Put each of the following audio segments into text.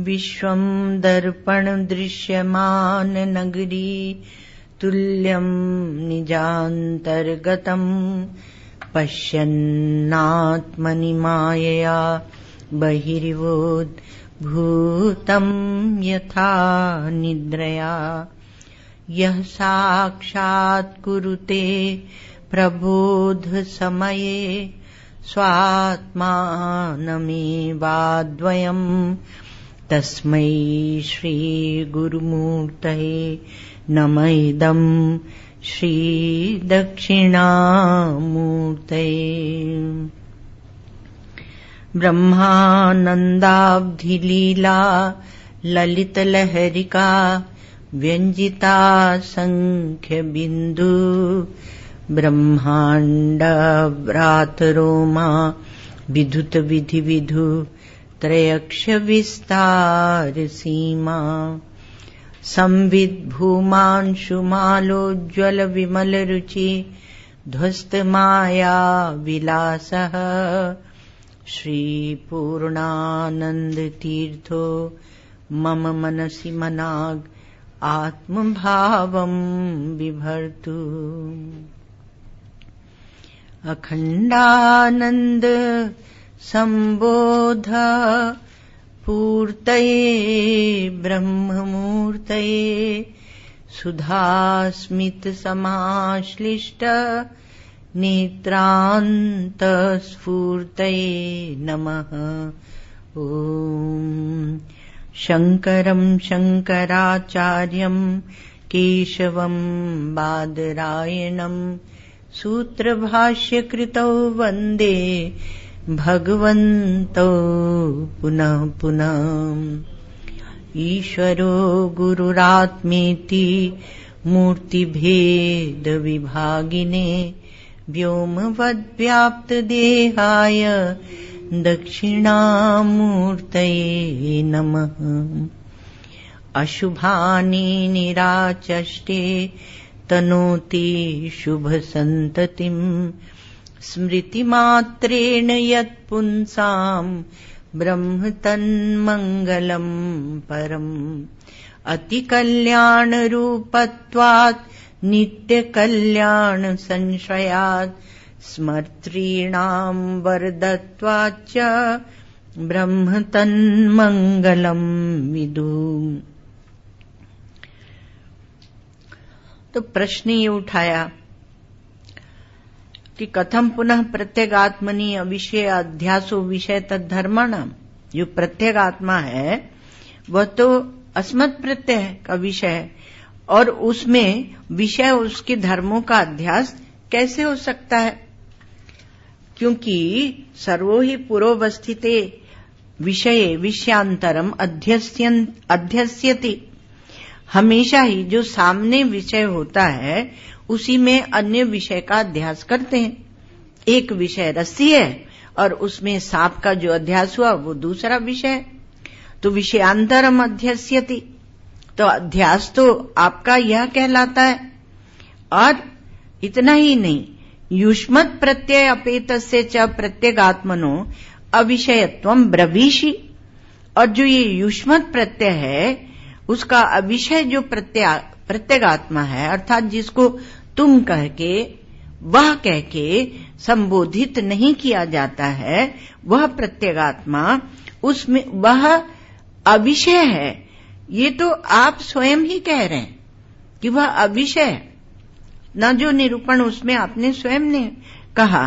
विश्वं दर्पण दृश्यमान नगरी तुल्यं निजान्तर्गतं पश्यन्नात्मनि मायया बहिर्वोद्भूतं यथा निद्रया यः साक्षात् कुरुते प्रबोधसमये स्वात्मानमेवाद्वयम् तस्मै श्रीगुरुमूर्तये नमः इदं श्रीदक्षिणामूर्तये। ब्रह्मानन्दाब्धिलीला ललितलहरिका व्यञ्जिता संख्यबिन्दु ब्रह्माण्डव्रातरोमा विधुत विधिविधु त्रयक्ष विस्तार सीमा संविद भूमांशुमालोज्ज्वल विमल रुचि ध्वस्त माया विलासः श्री पूर्णानंद तीर्थो मम मनसि मनाग आत्मभावं बिभर्तु। अखंडानंद संबोध पूर्तये ब्रह्ममूर्तये सुधास्मित समाश्लिष्ट नेत्रांत स्फूर्तये नमः। ओम शंकरं शंकराचार्यं केशवं बादरायणं सूत्रभाष्यकृतौ वन्दे भगवन्तौ पुनः पुनः। ईश्वरो गुरुरात्मेति मूर्तिभेद विभागिने व्योमवद्व्याप्तदेहाय दक्षिणामूर्तये नमः। अशुभानि निराचष्टे तनोति शुभसन्ततिम् स्मृतिमात्रेण यत्पुंसाम् ब्रह्म तन्मङ्गलम् परम्। अतिकल्याणरूपत्वात् नित्यकल्याणसंश्रयात् स्मर्तॄणाम् वरदत्वाच्च ब्रह्म तन्मङ्गलम् विदु। तो प्रश्न ये उठाया कि कथम पुनः प्रत्यगात्मनि अविषय अध्यासो विषय तद्धर्मणाम। जो प्रत्यगात्मा है वह तो अस्मत् प्रत्यय का विषय है और उसमें विषय उसके धर्मों का अध्यास कैसे हो सकता है, क्योंकि सर्वो ही पुरोवस्थिते विषये विषयांतरम अध्यस्यति। हमेशा ही जो सामने विषय होता है उसी में अन्य विषय का अध्यास करते हैं। एक विषय रस्सी है और उसमें सांप का जो अध्यास हुआ वो दूसरा विषय, तो विषयांतरम अध्यस्यति। तो अध्यास तो आपका यह कहलाता है। और इतना ही नहीं, युष्मत् प्रत्यय अपेतस्य च प्रत्यगात्मनो अविषयत्वम ब्रवीषि। और जो ये युष्मत् प्रत्यय है उसका अविषय जो प्रत्यगात्मा है, अर्थात जिसको तुम कह के वह कह के संबोधित नहीं किया जाता है, वह प्रत्यगात्मा, उसमें वह अविषय है। ये तो आप स्वयं ही कह रहे हैं कि वह अविषय है, न जो निरूपण उसमें आपने स्वयं ने कहा।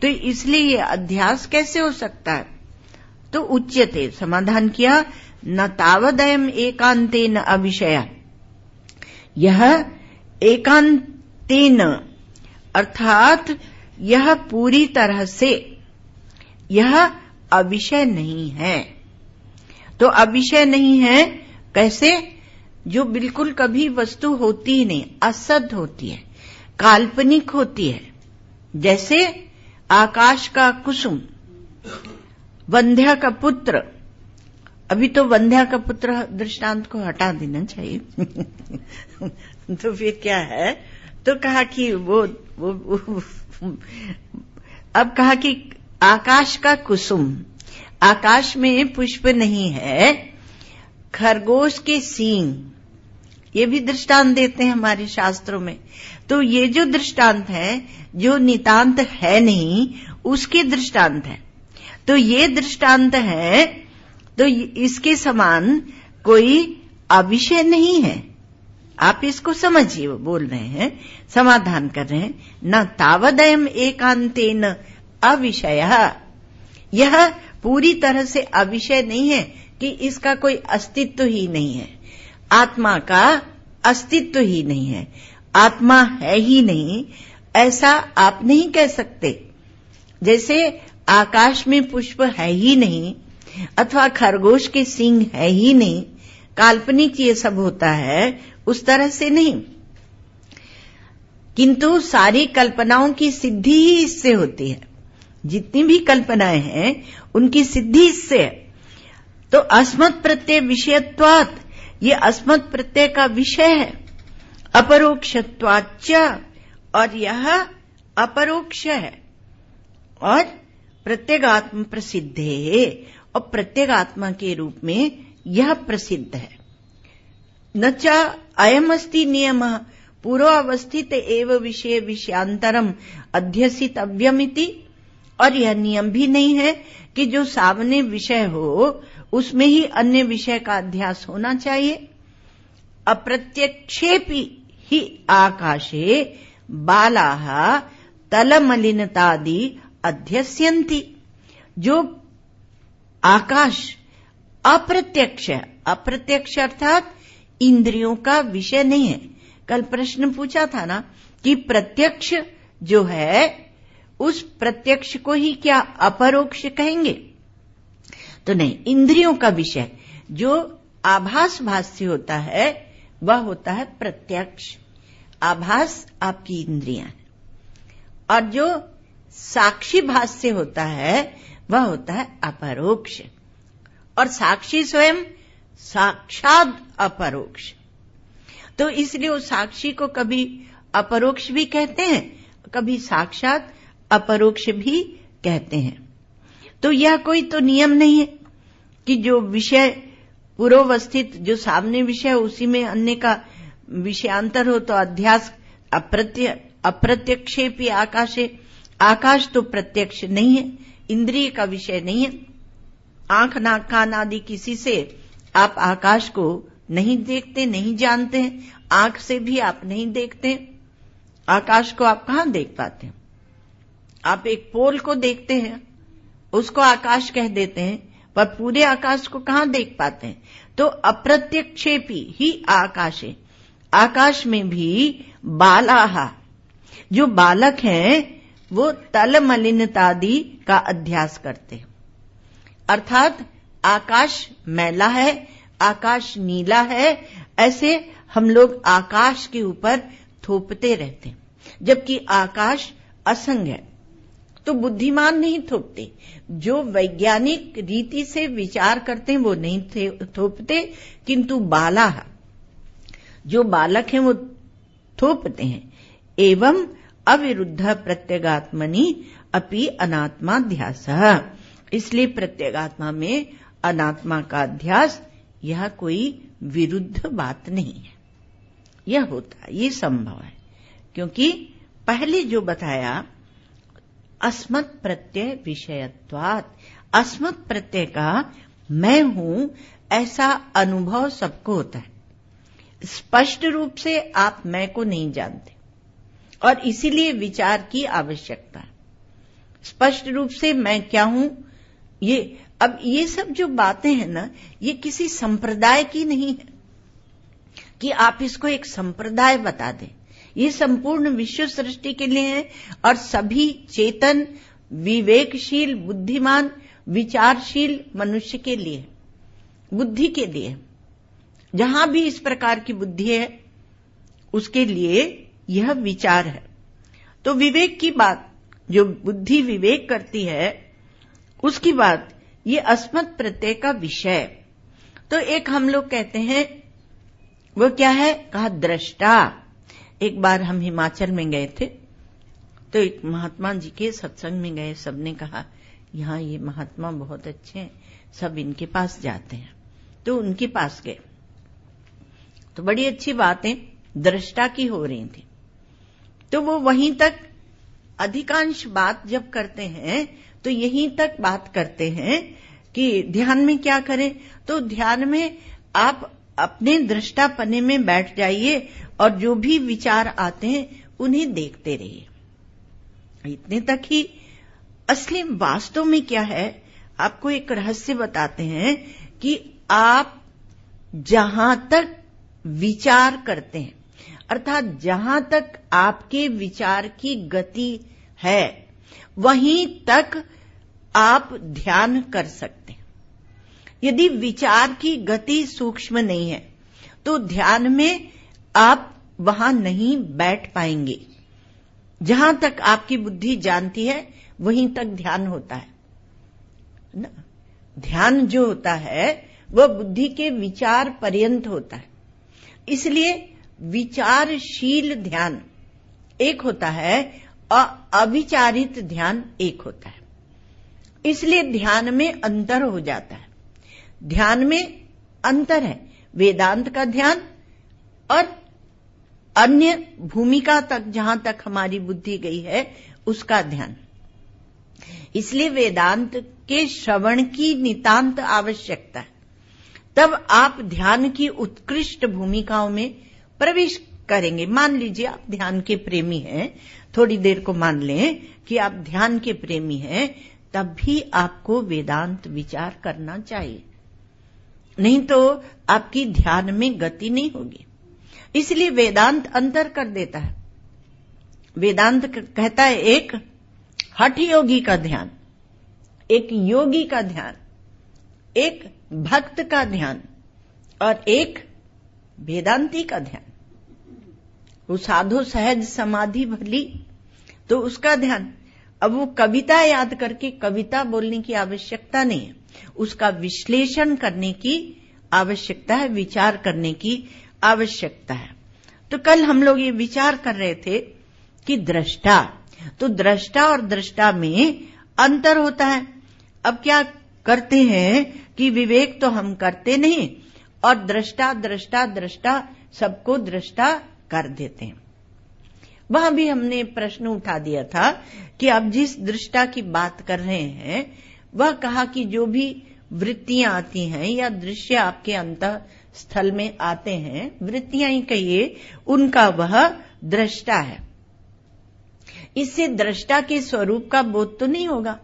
तो इसलिए ये अध्यास कैसे हो सकता है? तो उच्यते, समाधान किया, न तावदयम एकांतेन अविषय। यह तेन, अर्थात यह पूरी तरह से यह अविषय नहीं है। तो अविषय नहीं है कैसे? जो बिल्कुल कभी वस्तु होती ही नहीं, असद होती है, काल्पनिक होती है। जैसे आकाश का कुसुम, वंध्या का पुत्र। अभी तो वंध्या का पुत्र दृष्टांत को हटा देना चाहिए। तो फिर क्या है? तो कहा कि वो अब कहा कि आकाश का कुसुम, आकाश में पुष्प नहीं है, खरगोश के सींग, ये भी दृष्टांत देते हैं हमारे शास्त्रों में। तो ये जो दृष्टांत है, जो नितांत है नहीं, उसके दृष्टांत है। तो ये दृष्टांत है, तो इसके समान कोई अविषय नहीं है। आप इसको समझिए, वो बोल रहे हैं, समाधान कर रहे हैं। न तावदयम एकांतेन अविषयः, यह पूरी तरह से अविषय नहीं है कि इसका कोई अस्तित्व ही नहीं है, आत्मा का अस्तित्व ही नहीं है, आत्मा है ही नहीं, ऐसा आप नहीं कह सकते। जैसे आकाश में पुष्प है ही नहीं, अथवा खरगोश के सींग है ही नहीं, काल्पनिक ये सब होता है, उस तरह से नहीं। किंतु सारी कल्पनाओं की सिद्धि ही इससे होती है। जितनी भी कल्पनाएं हैं उनकी सिद्धि इससे है। तो अस्मत् प्रत्यय विषयत्वात्, ये अस्मत् प्रत्यय का विषय है। अपरोक्षत्वाच्च, और यह अपरोक्ष है, और प्रत्यगात्म प्रसिद्धे, और प्रत्यगात्मा के रूप में यह प्रसिद्ध है। न च अयमस्ति नियम पूर्वावस्थित एव विषय विषयांतरम अध्यसितव्यमिति, और यह नियम भी नहीं है कि जो सामने विषय हो उसमें ही अन्य विषय का अध्यास होना चाहिए। अप्रत्यक्षेपि ही आकाशे बालाः तलमलिनतादि अध्यस्यन्ति, जो आकाश अप्रत्यक्ष है, अप्रत्यक्ष अर्थात इंद्रियों का विषय नहीं है। कल प्रश्न पूछा था ना कि प्रत्यक्ष जो है, उस प्रत्यक्ष को ही क्या अपरोक्ष कहेंगे? तो नहीं, इंद्रियों का विषय जो आभास भाष्य होता है वह होता है प्रत्यक्ष। आभास आपकी इंद्रियां हैं, और जो साक्षी भाष्य होता है वह होता है अपरोक्ष। और साक्षी स्वयं साक्षात अपरोक्ष। तो इसलिए उस साक्षी को कभी अपरोक्ष भी कहते हैं, कभी साक्षात अपरोक्ष भी कहते हैं। तो यह कोई तो नियम नहीं है कि जो विषय पूर्वस्थित, जो सामने विषय उसी में अन्य का विषयांतर हो तो अध्यास। अप्रत्यक्षेपि आकाशे, आकाश तो प्रत्यक्ष नहीं है, इंद्रिय का विषय नहीं है। आंख नाक कान आदि किसी से आप आकाश को नहीं देखते, नहीं जानते हैं। आंख से भी आप नहीं देखते आकाश को। आप कहां देख पाते हैं? आप एक पोल को देखते हैं, उसको आकाश कह देते हैं, पर पूरे आकाश को कहां देख पाते हैं? तो अप्रत्यक्षेपि ही आकाशे, आकाश में भी बालाः, जो बालक हैं वो तल मलिनतादि का अध्यास करते हैं। अर्थात आकाश मैला है, आकाश नीला है, ऐसे हम लोग आकाश के ऊपर थोपते रहते हैं, जबकि आकाश असंग है। तो बुद्धिमान नहीं थोपते, जो वैज्ञानिक रीति से विचार करते हैं वो नहीं थोपते, किंतु बालाः, जो बालक हैं वो थोपते हैं। एवं अविरुद्ध प्रत्यगात्मनि अपि अनात्माध्यासः, इसलिए प्रत्यगात्मा में अनात्मा का अध्यास यह कोई विरुद्ध बात नहीं है, यह होता है, ये संभव है। क्योंकि पहले जो बताया अस्मत् प्रत्यय विषयत्वात्, अस्मत् प्रत्यय का मैं हूं ऐसा अनुभव सबको होता है। स्पष्ट रूप से आप मैं को नहीं जानते, और इसीलिए विचार की आवश्यकता है। स्पष्ट रूप से मैं क्या हूं, अब ये सब जो बातें हैं ना, ये किसी संप्रदाय की नहीं है कि आप इसको एक संप्रदाय बता दें। ये संपूर्ण विश्व सृष्टि के लिए है और सभी चेतन, विवेकशील, बुद्धिमान, विचारशील मनुष्य के लिए, बुद्धि के लिए। जहां भी इस प्रकार की बुद्धि है उसके लिए यह विचार है। तो विवेक की बात, जो बुद्धि विवेक करती है उसकी बात, ये अस्मत् प्रत्यय का विषय। तो एक हम लोग कहते हैं, वो क्या है, कहा दृष्टा। एक बार हम हिमाचल में गए थे तो एक महात्मा जी के सत्संग में गए, सबने कहा यहाँ ये महात्मा बहुत अच्छे हैं, सब इनके पास जाते हैं। तो उनके पास गए तो बड़ी अच्छी बातें दृष्टा की हो रही थी। तो वो वहीं तक अधिकांश बात जब करते हैं तो यहीं तक बात करते हैं कि ध्यान में क्या करें। तो ध्यान में आप अपने दृष्टापने में बैठ जाइए और जो भी विचार आते हैं उन्हें देखते रहिए। इतने तक ही। असली वास्तव में क्या है, आपको एक रहस्य बताते हैं कि आप जहां तक विचार करते हैं, अर्थात जहां तक आपके विचार की गति है वहीं तक आप ध्यान कर सकते हैं। यदि विचार की गति सूक्ष्म नहीं है तो ध्यान में आप वहां नहीं बैठ पाएंगे। जहां तक आपकी बुद्धि जानती है वहीं तक ध्यान होता है ना। ध्यान जो होता है वह बुद्धि के विचार पर्यंत होता है। इसलिए विचारशील ध्यान एक होता है और अविचारित ध्यान एक होता है। इसलिए ध्यान में अंतर हो जाता है। ध्यान में अंतर है, वेदांत का ध्यान और अन्य भूमिका तक, जहां तक हमारी बुद्धि गई है उसका ध्यान। इसलिए वेदांत के श्रवण की नितांत आवश्यकता है। तब आप ध्यान की उत्कृष्ट भूमिकाओं में प्रवेश करेंगे। मान लीजिए आप ध्यान के प्रेमी हैं, थोड़ी देर को मान लें कि आप ध्यान के प्रेमी हैं, तब भी आपको वेदांत विचार करना चाहिए, नहीं तो आपकी ध्यान में गति नहीं होगी। इसलिए वेदांत अंतर कर देता है। वेदांत कहता है एक हठ योगी का ध्यान, एक योगी का ध्यान, एक भक्त का ध्यान और एक वेदांती का ध्यान। वो साधो सहज समाधि भली, तो उसका ध्यान। अब वो कविता याद करके कविता बोलने की आवश्यकता नहीं है, उसका विश्लेषण करने की आवश्यकता है, विचार करने की आवश्यकता है। तो कल हम लोग ये विचार कर रहे थे कि दृष्टा, तो दृष्टा और दृष्टा में अंतर होता है। अब क्या करते हैं कि विवेक तो हम करते नहीं और दृष्टा दृष्टा दृष्टा सबको दृष्टा कर देते हैं। वहां भी हमने प्रश्न उठा दिया था कि आप जिस दृष्टा की बात कर रहे हैं वह कहा कि जो भी वृत्तियां आती हैं या दृश्य आपके अंतः स्थल में आते हैं, वृत्तियां ही कहिए, उनका वह दृष्टा है। इससे दृष्टा के स्वरूप का बोध तो नहीं होगा।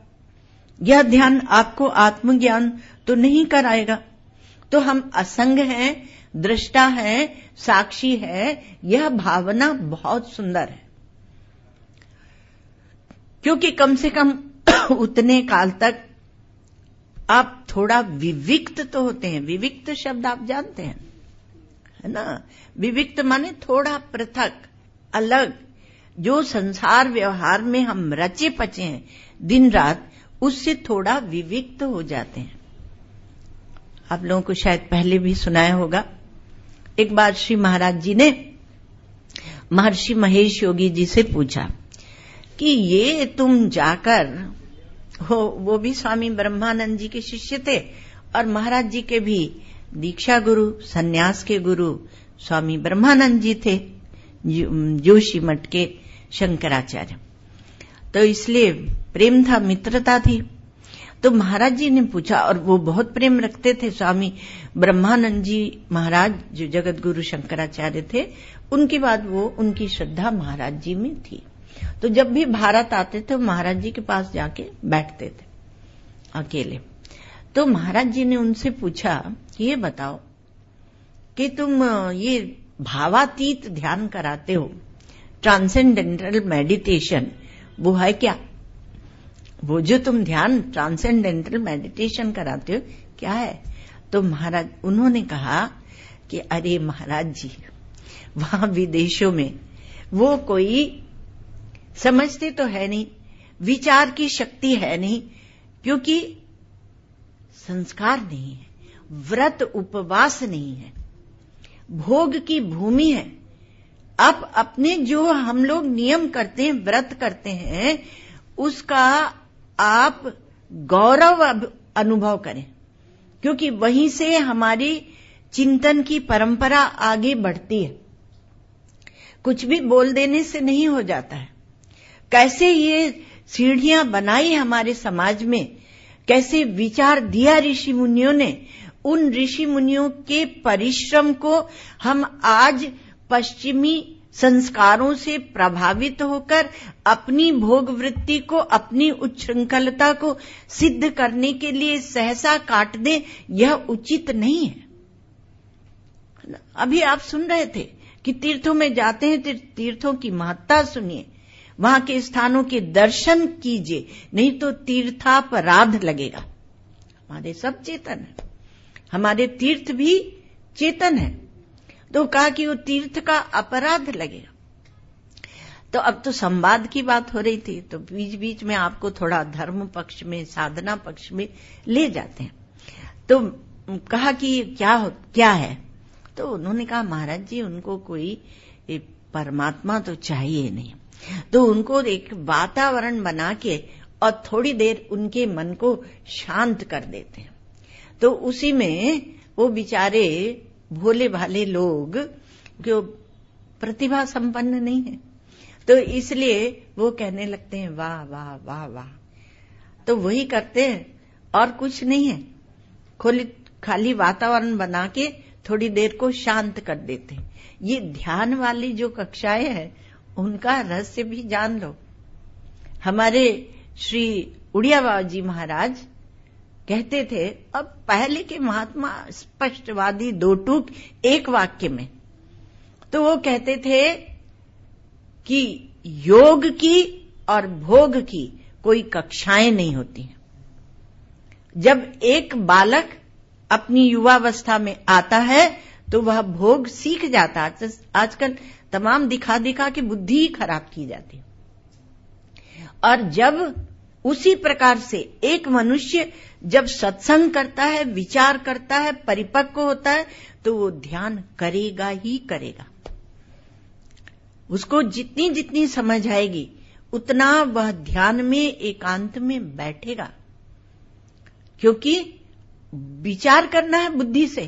यह ध्यान आपको आत्मज्ञान तो नहीं कराएगा। तो हम असंग हैं, दृष्टा है, साक्षी है, यह भावना बहुत सुंदर है, क्योंकि कम से कम उतने काल तक आप थोड़ा विविक्त तो होते हैं। विविक्त शब्द आप जानते हैं, है ना। विविक्त माने थोड़ा पृथक, अलग। जो संसार व्यवहार में हम रचे पचे हैं दिन रात, उससे थोड़ा विविक्त हो जाते हैं। आप लोगों को शायद पहले भी सुनाया होगा। एक बार श्री महाराज जी ने महर्षि महेश योगी जी से पूछा कि ये तुम जाकर वो भी स्वामी ब्रह्मानंद जी के शिष्य थे और महाराज जी के भी दीक्षा गुरु, सन्यास के गुरु स्वामी ब्रह्मानंद जी थे, जोशी मठ के शंकराचार्य। तो इसलिए प्रेम था, मित्रता थी। तो महाराज जी ने पूछा, और वो बहुत प्रेम रखते थे स्वामी ब्रह्मानंद जी महाराज, जो जगत गुरु शंकराचार्य थे। उनके बाद वो उनकी श्रद्धा महाराज जी में थी। तो जब भी भारत आते थे महाराज जी के पास जाके बैठते थे अकेले। तो महाराज जी ने उनसे पूछा कि ये बताओ कि तुम ये भावातीत ध्यान कराते हो, ट्रांसेंडेंटल मेडिटेशन वो है क्या? वो जो तुम ध्यान ट्रांसेंडेंटल मेडिटेशन कराते हो क्या है? तो महाराज उन्होंने कहा कि अरे महाराज जी, वहां विदेशों में वो कोई समझते तो है नहीं, विचार की शक्ति है नहीं, क्योंकि संस्कार नहीं है, व्रत उपवास नहीं है, भोग की भूमि है। अब अपने जो हम लोग नियम करते हैं, व्रत करते हैं, उसका आप गौरव अनुभव करें, क्योंकि वहीं से हमारी चिंतन की परंपरा आगे बढ़ती है। कुछ भी बोल देने से नहीं हो जाता है। कैसे ये सीढ़ियां बनाई हमारे समाज में, कैसे विचार दिया ऋषि मुनियों ने, उन ऋषि मुनियों के परिश्रम को हम आज पश्चिमी संस्कारों से प्रभावित होकर अपनी भोग वृत्ति को, अपनी उच्छृंखलता को सिद्ध करने के लिए सहसा काट दें, यह उचित नहीं है। अभी आप सुन रहे थे कि तीर्थों में जाते हैं, तीर्थों की महत्ता सुनिए, वहां के स्थानों के दर्शन कीजिए, नहीं तो तीर्थापराध लगेगा। हमारे सब चेतन है, हमारे तीर्थ भी चेतन है, तो कहा कि वो तीर्थ का अपराध लगेगा। तो अब तो संवाद की बात हो रही थी, तो बीच बीच में आपको थोड़ा धर्म पक्ष में, साधना पक्ष में ले जाते हैं। तो कहा कि क्या है? तो उन्होंने कहा महाराज जी, उनको कोई परमात्मा तो चाहिए नहीं, तो उनको एक वातावरण बना के और थोड़ी देर उनके मन को शांत कर देते हैं। तो उसी में वो बेचारे भोले भाले लोग जो प्रतिभा संपन्न नहीं है, तो इसलिए वो कहने लगते हैं वाह वाह वाह वाह, तो वही करते हैं और कुछ नहीं है, खाली वातावरण बना के थोड़ी देर को शांत कर देते हैं। ये ध्यान वाली जो कक्षाएं हैं, उनका रहस्य भी जान लो। हमारे श्री उड़िया बाबा जी महाराज कहते थे, अब पहले के महात्मा स्पष्टवादी, दो टूक एक वाक्य में, तो वो कहते थे कि योग की और भोग की कोई कक्षाएं नहीं होती। जब एक बालक अपनी युवावस्था में आता है तो वह भोग सीख जाता है। आजकल तमाम दिखा दिखा के बुद्धि ही खराब की जाती है। और जब उसी प्रकार से एक मनुष्य जब सत्संग करता है, विचार करता है, परिपक्व होता है, तो वो ध्यान करेगा ही करेगा। उसको जितनी जितनी समझ आएगी उतना वह ध्यान में, एकांत में बैठेगा, क्योंकि विचार करना है बुद्धि से,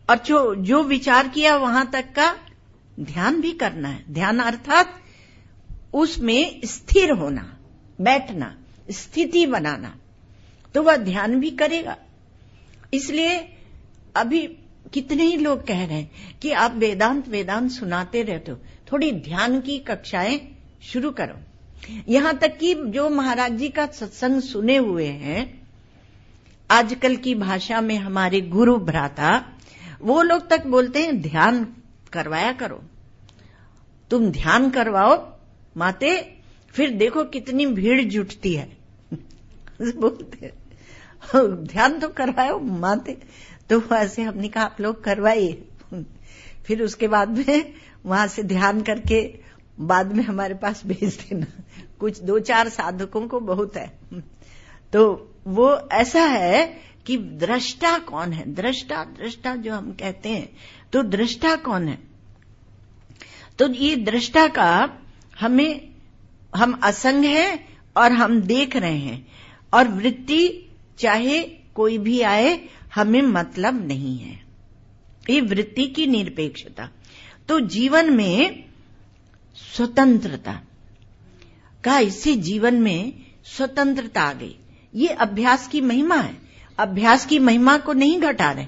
और जो विचार किया वहां तक का ध्यान भी करना है। ध्यान अर्थात उसमें स्थिर होना, बैठना, स्थिति बनाना, तो वह ध्यान भी करेगा। इसलिए अभी कितने ही लोग कह रहे हैं कि आप वेदांत सुनाते रहते हो, थोड़ी ध्यान की कक्षाएं शुरू करो। यहां तक कि जो महाराज जी का सत्संग सुने हुए हैं, आजकल की भाषा में हमारे गुरु भ्राता, वो लोग तक बोलते हैं ध्यान करवाया करो, तुम ध्यान करवाओ माते, फिर देखो कितनी भीड़ जुटती है। बोलते ध्यान तो करवाओ माते। तो ऐसे हमने कहा आप लोग करवाइए, फिर उसके बाद में वहां से ध्यान करके बाद में हमारे पास भेज देना। कुछ 2-4 साधकों को बहुत है। तो वो ऐसा है कि दृष्टा कौन है? दृष्टा जो हम कहते हैं, तो दृष्टा कौन है? तो ये दृष्टा का हम असंग हैं और हम देख रहे हैं, और वृत्ति चाहे कोई भी आए हमें मतलब नहीं है। ये वृत्ति की निरपेक्षता। तो जीवन में स्वतंत्रता का, इससे जीवन में स्वतंत्रता आ गई। ये अभ्यास की महिमा है। अभ्यास की महिमा को नहीं घटा रहे।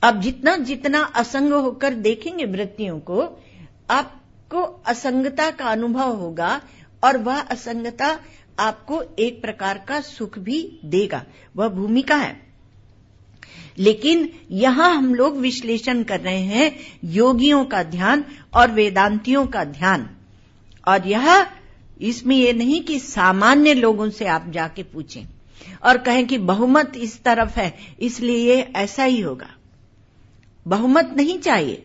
अब जितना जितना असंग होकर देखेंगे वृत्तियों को, आपको असंगता का अनुभव होगा, और वह असंगता आपको एक प्रकार का सुख भी देगा। वह भूमिका है। लेकिन यहां हम लोग विश्लेषण कर रहे हैं योगियों का ध्यान और वेदांतियों का ध्यान। और यह इसमें ये नहीं कि सामान्य लोगों से आप जाके पूछें और कहें कि बहुमत इस तरफ है इसलिए ये ऐसा ही होगा। बहुमत नहीं चाहिए।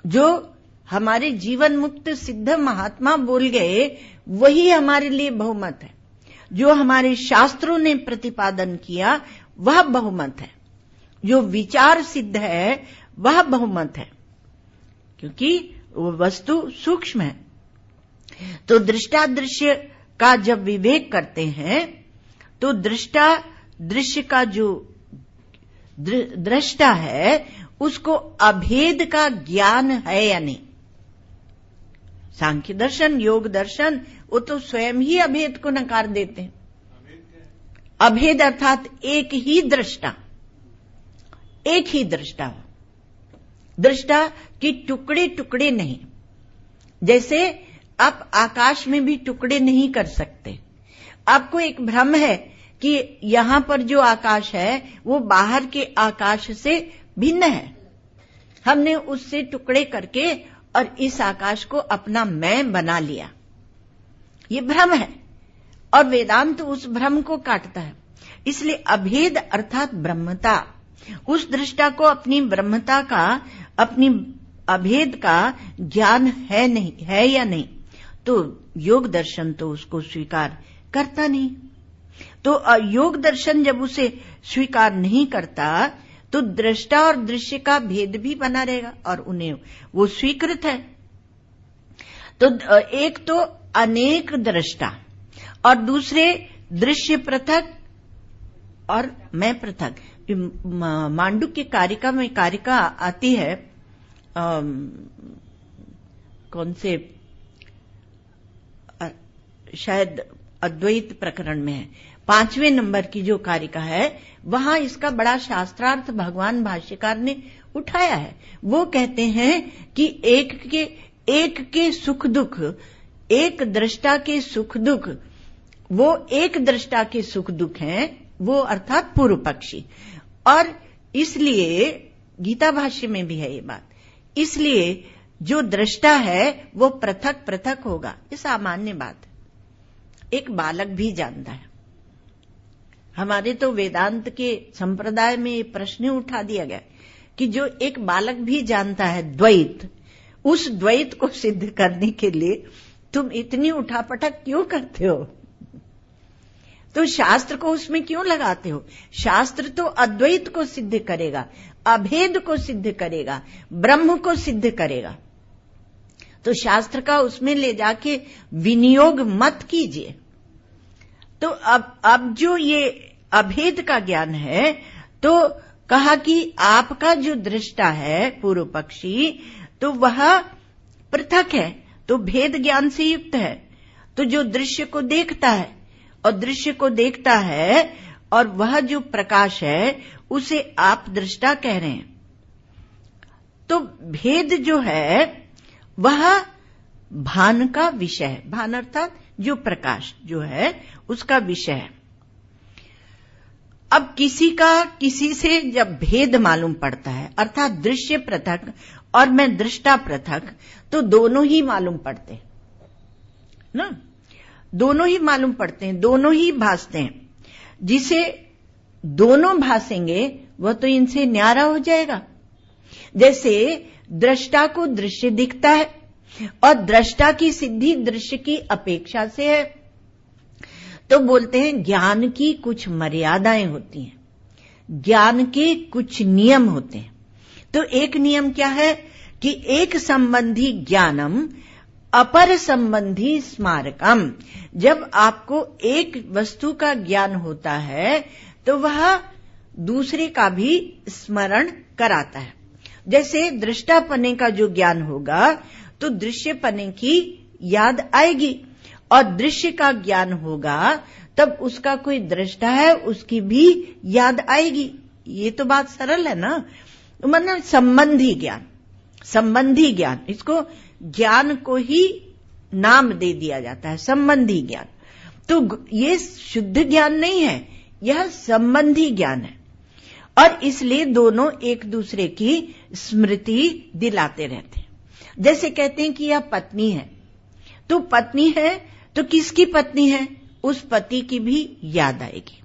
जो हमारे जीवन मुक्त सिद्ध महात्मा बोल गए वही हमारे लिए बहुमत है। जो हमारे शास्त्रों ने प्रतिपादन किया वह बहुमत है। जो विचार सिद्ध है वह बहुमत है, क्योंकि वो वस्तु सूक्ष्म है। तो दृष्टा दृश्य का जब विवेक करते हैं तो दृष्टा दृश्य का जो दृष्टा है उसको अभेद का ज्ञान है या नहीं। सांख्य दर्शन, योग दर्शन वो तो स्वयं ही अभेद को नकार देते हैं। अभेद अर्थात एक ही दृष्टा, एक ही दृष्टा हो, दृष्टा की टुकड़े टुकड़े नहीं। जैसे आप आकाश में भी टुकड़े नहीं कर सकते। आपको एक भ्रम है कि यहां पर जो आकाश है वो बाहर के आकाश से भिन्न है। हमने उससे टुकड़े करके और इस आकाश को अपना मैं बना लिया। ये भ्रम है और वेदांत उस भ्रम को काटता है। इसलिए अभेद अर्थात ब्रह्मता, उस दृष्टा को अपनी ब्रह्मता का, अपनी अभेद का ज्ञान है नहीं, है या नहीं, तो योग दर्शन तो उसको स्वीकार करता नहीं। तो योग दर्शन जब उसे स्वीकार नहीं करता तो दृष्टा और दृश्य का भेद भी बना रहेगा और उन्हें वो स्वीकृत है। तो एक तो अनेक दृष्टा और दूसरे दृश्य पृथक और मैं पृथक। मांडुक्य कारिका में कारिका आती है, कौन से, शायद अद्वैत प्रकरण में है, 5वें नंबर की जो कारिका है वहां इसका बड़ा शास्त्रार्थ भगवान भाष्यकार ने उठाया है। वो कहते हैं कि एक के सुख दुख, एक दृष्टा के सुख दुख, वो एक दृष्टा के सुख दुख हैं, वो अर्थात पूर्व पक्षी। और इसलिए गीता भाष्य में भी है ये बात, इसलिए जो दृष्टा है वो पृथक पृथक होगा। ये सामान्य बात है, एक बालक भी जानता है। हमारे तो वेदांत के संप्रदाय में ये प्रश्न उठा दिया गया कि जो एक बालक भी जानता है द्वैत, उस द्वैत को सिद्ध करने के लिए तुम इतनी उठापटक क्यों करते हो? तो शास्त्र को उसमें क्यों लगाते हो? शास्त्र तो अद्वैत को सिद्ध करेगा, अभेद को सिद्ध करेगा, ब्रह्म को सिद्ध करेगा। तो शास्त्र का उसमें ले जाके विनियोग मत कीजिए। तो अब जो ये अभेद का ज्ञान है, तो कहा कि आपका जो दृष्टा है पूर्व पक्षी, तो वह पृथक है, तो भेद ज्ञान से युक्त है। तो जो दृश्य को देखता है और दृश्य को देखता है और वह जो प्रकाश है उसे आप दृष्टा कह रहे हैं। तो भेद जो है वह भान का विषय है। भान अर्थात जो प्रकाश जो है उसका विषय है। अब किसी से जब भेद मालूम पड़ता है, अर्थात दृश्य पृथक और मैं दृष्टा पृथक, तो दोनों ही मालूम पड़ते हैं ना, दोनों ही मालूम पड़ते हैं, दोनों ही भासते हैं। जिसे दोनों भासेंगे वह तो इनसे न्यारा हो जाएगा। जैसे दृष्टा को दृश्य दिखता है और दृष्टा की सिद्धि दृश्य की अपेक्षा से है, तो बोलते हैं ज्ञान की कुछ मर्यादाएं होती हैं, ज्ञान के कुछ नियम होते हैं। तो एक नियम क्या है कि एक संबंधी ज्ञानम अपर संबंधी स्मारकम। जब आपको एक वस्तु का ज्ञान होता है तो वह दूसरे का भी स्मरण कराता है। जैसे दृष्टापने का जो ज्ञान होगा तो दृश्यपने की याद आएगी, और दृश्य का ज्ञान होगा तब उसका कोई दृष्टा है उसकी भी याद आएगी। ये तो बात सरल है ना। मतलब संबंधी ज्ञान, संबंधी ज्ञान, इसको ज्ञान को ही नाम दे दिया जाता है, संबंधी ज्ञान। तो ये शुद्ध ज्ञान नहीं है, यह संबंधी ज्ञान है। और इसलिए दोनों एक दूसरे की स्मृति दिलाते रहते हैं। जैसे कहते हैं कि यह पत्नी है, तो पत्नी है तो किसकी पत्नी है, उस पति की भी याद आएगी।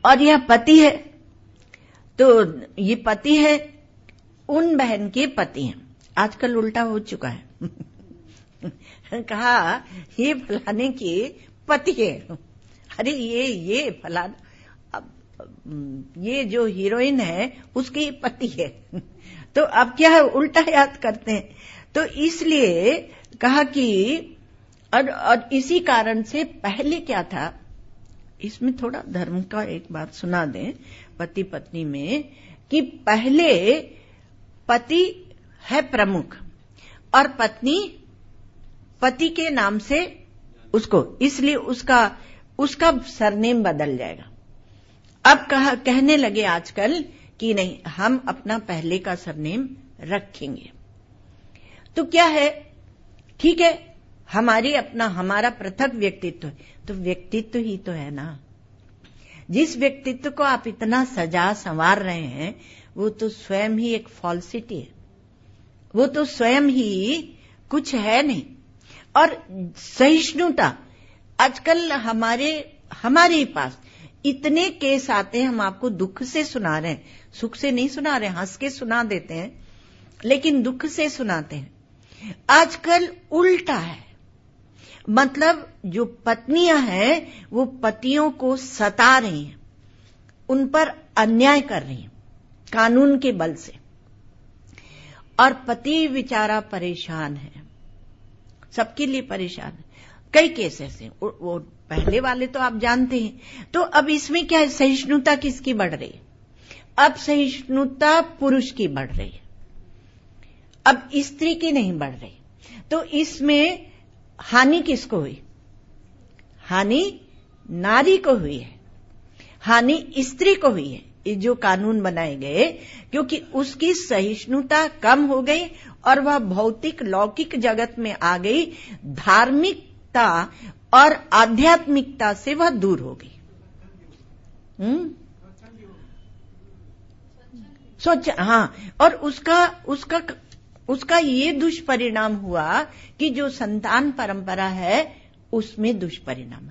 और यह पति है तो ये पति है, उन बहन के पति हैं। आजकल उल्टा हो चुका है कहा ये फलाने के पति है, अरे ये फलाना, अब ये जो हीरोइन है उसके पति है तो अब क्या है, उल्टा याद करते हैं। तो इसलिए कहा कि और इसी कारण से पहले क्या था, इसमें थोड़ा धर्म का एक बात सुना दें पति पत्नी में, कि पहले पति है प्रमुख और पत्नी पति के नाम से उसको, इसलिए उसका सरनेम बदल जाएगा। अब कहने लगे आजकल कि नहीं, हम अपना पहले का सरनेम रखेंगे। तो क्या है, ठीक है, हमारा पृथक व्यक्तित्व है, तो व्यक्तित्व ही तो है ना। जिस व्यक्तित्व को आप इतना सजा संवार रहे हैं वो तो स्वयं ही एक फॉल्सिटी है, वो तो स्वयं ही कुछ है नहीं। और सहिष्णुता, आजकल हमारे पास इतने केस आते हैं, हम आपको दुख से सुना रहे हैं, सुख से नहीं सुना रहे, हंस के सुना देते हैं लेकिन दुख से सुनाते हैं। आजकल उल्टा है, मतलब जो पत्नियां हैं वो पतियों को सता रही हैं, उन पर अन्याय कर रही हैं कानून के बल से, और पति बेचारा परेशान है, सबके लिए परेशान है। कई केस ऐसे, वो पहले वाले तो आप जानते हैं। तो अब इसमें क्या है, सहिष्णुता किसकी बढ़ रही है, अब सहिष्णुता पुरुष की बढ़ रही है, अब स्त्री की नहीं बढ़ रही। तो इसमें हानि किसको हुई, हानि नारी को हुई है, हानि स्त्री को हुई है, ये जो कानून बनाए गए, क्योंकि उसकी सहिष्णुता कम हो गई और वह भौतिक लौकिक जगत में आ गई, धार्मिकता और आध्यात्मिकता से वह दूर हो गई। सोच, हाँ, और उसका ये दुष्परिणाम हुआ कि जो संतान परंपरा है उसमें दुष्परिणाम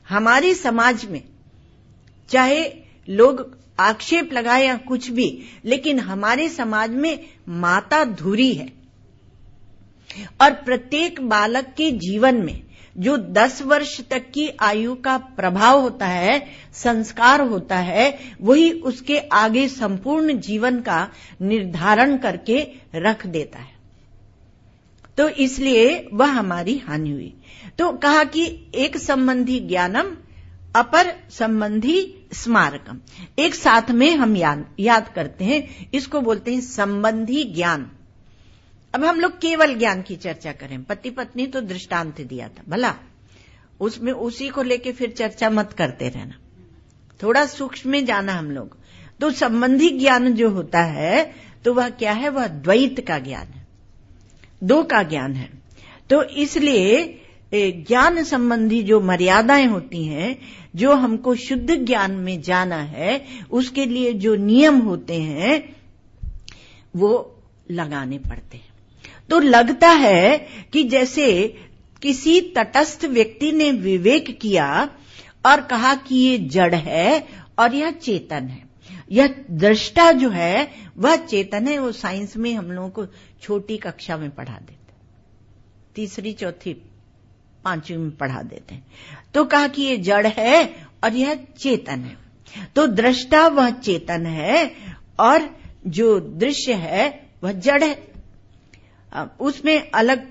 हमारे समाज में, चाहे लोग आक्षेप लगाए या कुछ भी, लेकिन हमारे समाज में माता धुरी है। और प्रत्येक बालक के जीवन में जो 10 वर्ष तक की आयु का प्रभाव होता है, संस्कार होता है, वही उसके आगे संपूर्ण जीवन का निर्धारण करके रख देता है। तो इसलिए वह हमारी हानि हुई। तो कहा कि एक संबंधी ज्ञानम अपर संबंधी स्मारकम, एक साथ में हम याद करते हैं, इसको बोलते हैं संबंधी ज्ञान। अब हम लोग केवल ज्ञान की चर्चा करें, पति पत्नी तो दृष्टांत दिया था, भला उसमें उसी को लेके फिर चर्चा मत करते रहना, थोड़ा सूक्ष्म में जाना हम लोग। तो संबंधी ज्ञान जो होता है तो वह क्या है, वह द्वैत का ज्ञान है, दो का ज्ञान है। तो इसलिए ज्ञान संबंधी जो मर्यादाएं होती हैं, जो हमको शुद्ध ज्ञान में जाना है, उसके लिए जो नियम होते हैं वो लगाने पड़ते हैं। तो लगता है कि जैसे किसी तटस्थ व्यक्ति ने विवेक किया और कहा कि ये जड़ है और यह चेतन है, यह दृष्टा जो है वह चेतन है। वो साइंस में हम लोगों को छोटी कक्षा में पढ़ा देते, तीसरी चौथी पांचवी में पढ़ा देते हैं। तो कहा कि ये जड़ है और यह चेतन है। तो दृष्टा वह चेतन है और जो दृश्य है वह जड़ है। उसमें अलग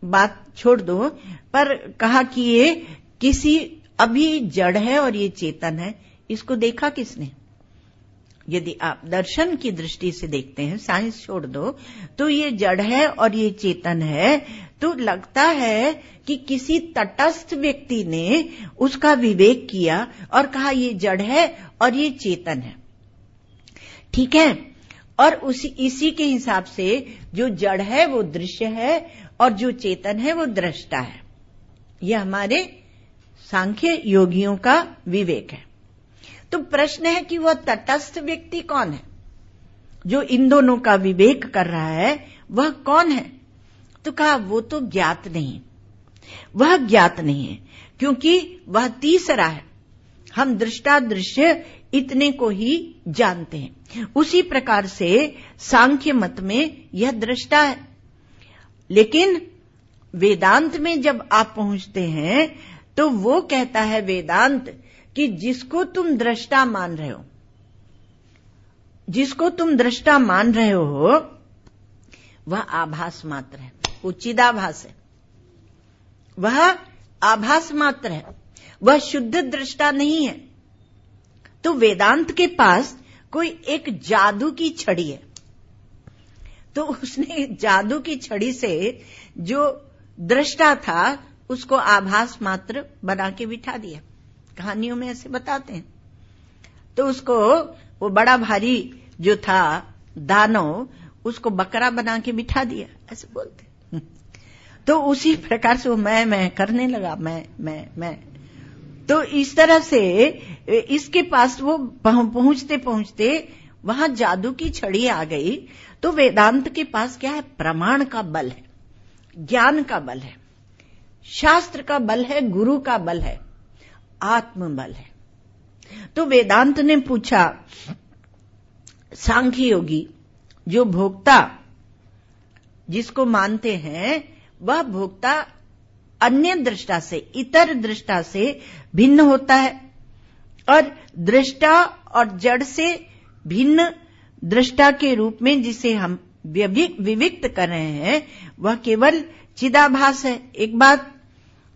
बात छोड़ दो, पर कहा कि ये किसी अभी जड़ है और ये चेतन है, इसको देखा किसने? यदि आप दर्शन की दृष्टि से देखते हैं, साइंस छोड़ दो, तो ये जड़ है और ये चेतन है, तो लगता है कि किसी तटस्थ व्यक्ति ने उसका विवेक किया और कहा ये जड़ है और ये चेतन है, ठीक है। और इसी के हिसाब से जो जड़ है वो दृश्य है और जो चेतन है वो दृष्टा है। यह हमारे सांख्य योगियों का विवेक है। तो प्रश्न है कि वह तटस्थ व्यक्ति कौन है जो इन दोनों का विवेक कर रहा है, वह कौन है? तो कहा वो तो ज्ञात नहीं, वह ज्ञात नहीं है, क्योंकि वह तीसरा है। हम दृष्टा दृश्य इतने को ही जानते हैं। उसी प्रकार से सांख्य मत में यह दृष्टा है। लेकिन वेदांत में जब आप पहुंचते हैं तो वो कहता है वेदांत कि जिसको तुम दृष्टा मान रहे हो, जिसको तुम दृष्टा मान रहे हो, वह आभास मात्र है, वो चिदाभास है, वह आभास मात्र है, वह शुद्ध दृष्टा नहीं है। तो वेदांत के पास कोई एक जादू की छड़ी है, तो उसने जादू की छड़ी से जो दृष्टा था उसको आभास मात्र बना के बिठा दिया। कहानियों में ऐसे बताते हैं। तो उसको वो बड़ा भारी जो था दानव, उसको बकरा बना के बिठा दिया, ऐसे बोलते। तो उसी प्रकार से वो मैं करने लगा, मैं। तो इस तरह से इसके पास वो पहुंचते पहुंचते वहां जादू की छड़ी आ गई। तो वेदांत के पास क्या है? प्रमाण का बल है, ज्ञान का बल है, शास्त्र का बल है, गुरु का बल है, आत्म बल है। तो वेदांत ने पूछा, सांख्य योगी जो भोक्ता जिसको मानते हैं, वह भोक्ता अन्य दृष्टा से, इतर दृष्टा से भिन्न होता है, और दृष्टा और जड़ से भिन्न दृष्टा के रूप में जिसे हम विविक्त कर रहे हैं, वह केवल चिदाभास है। एक बात।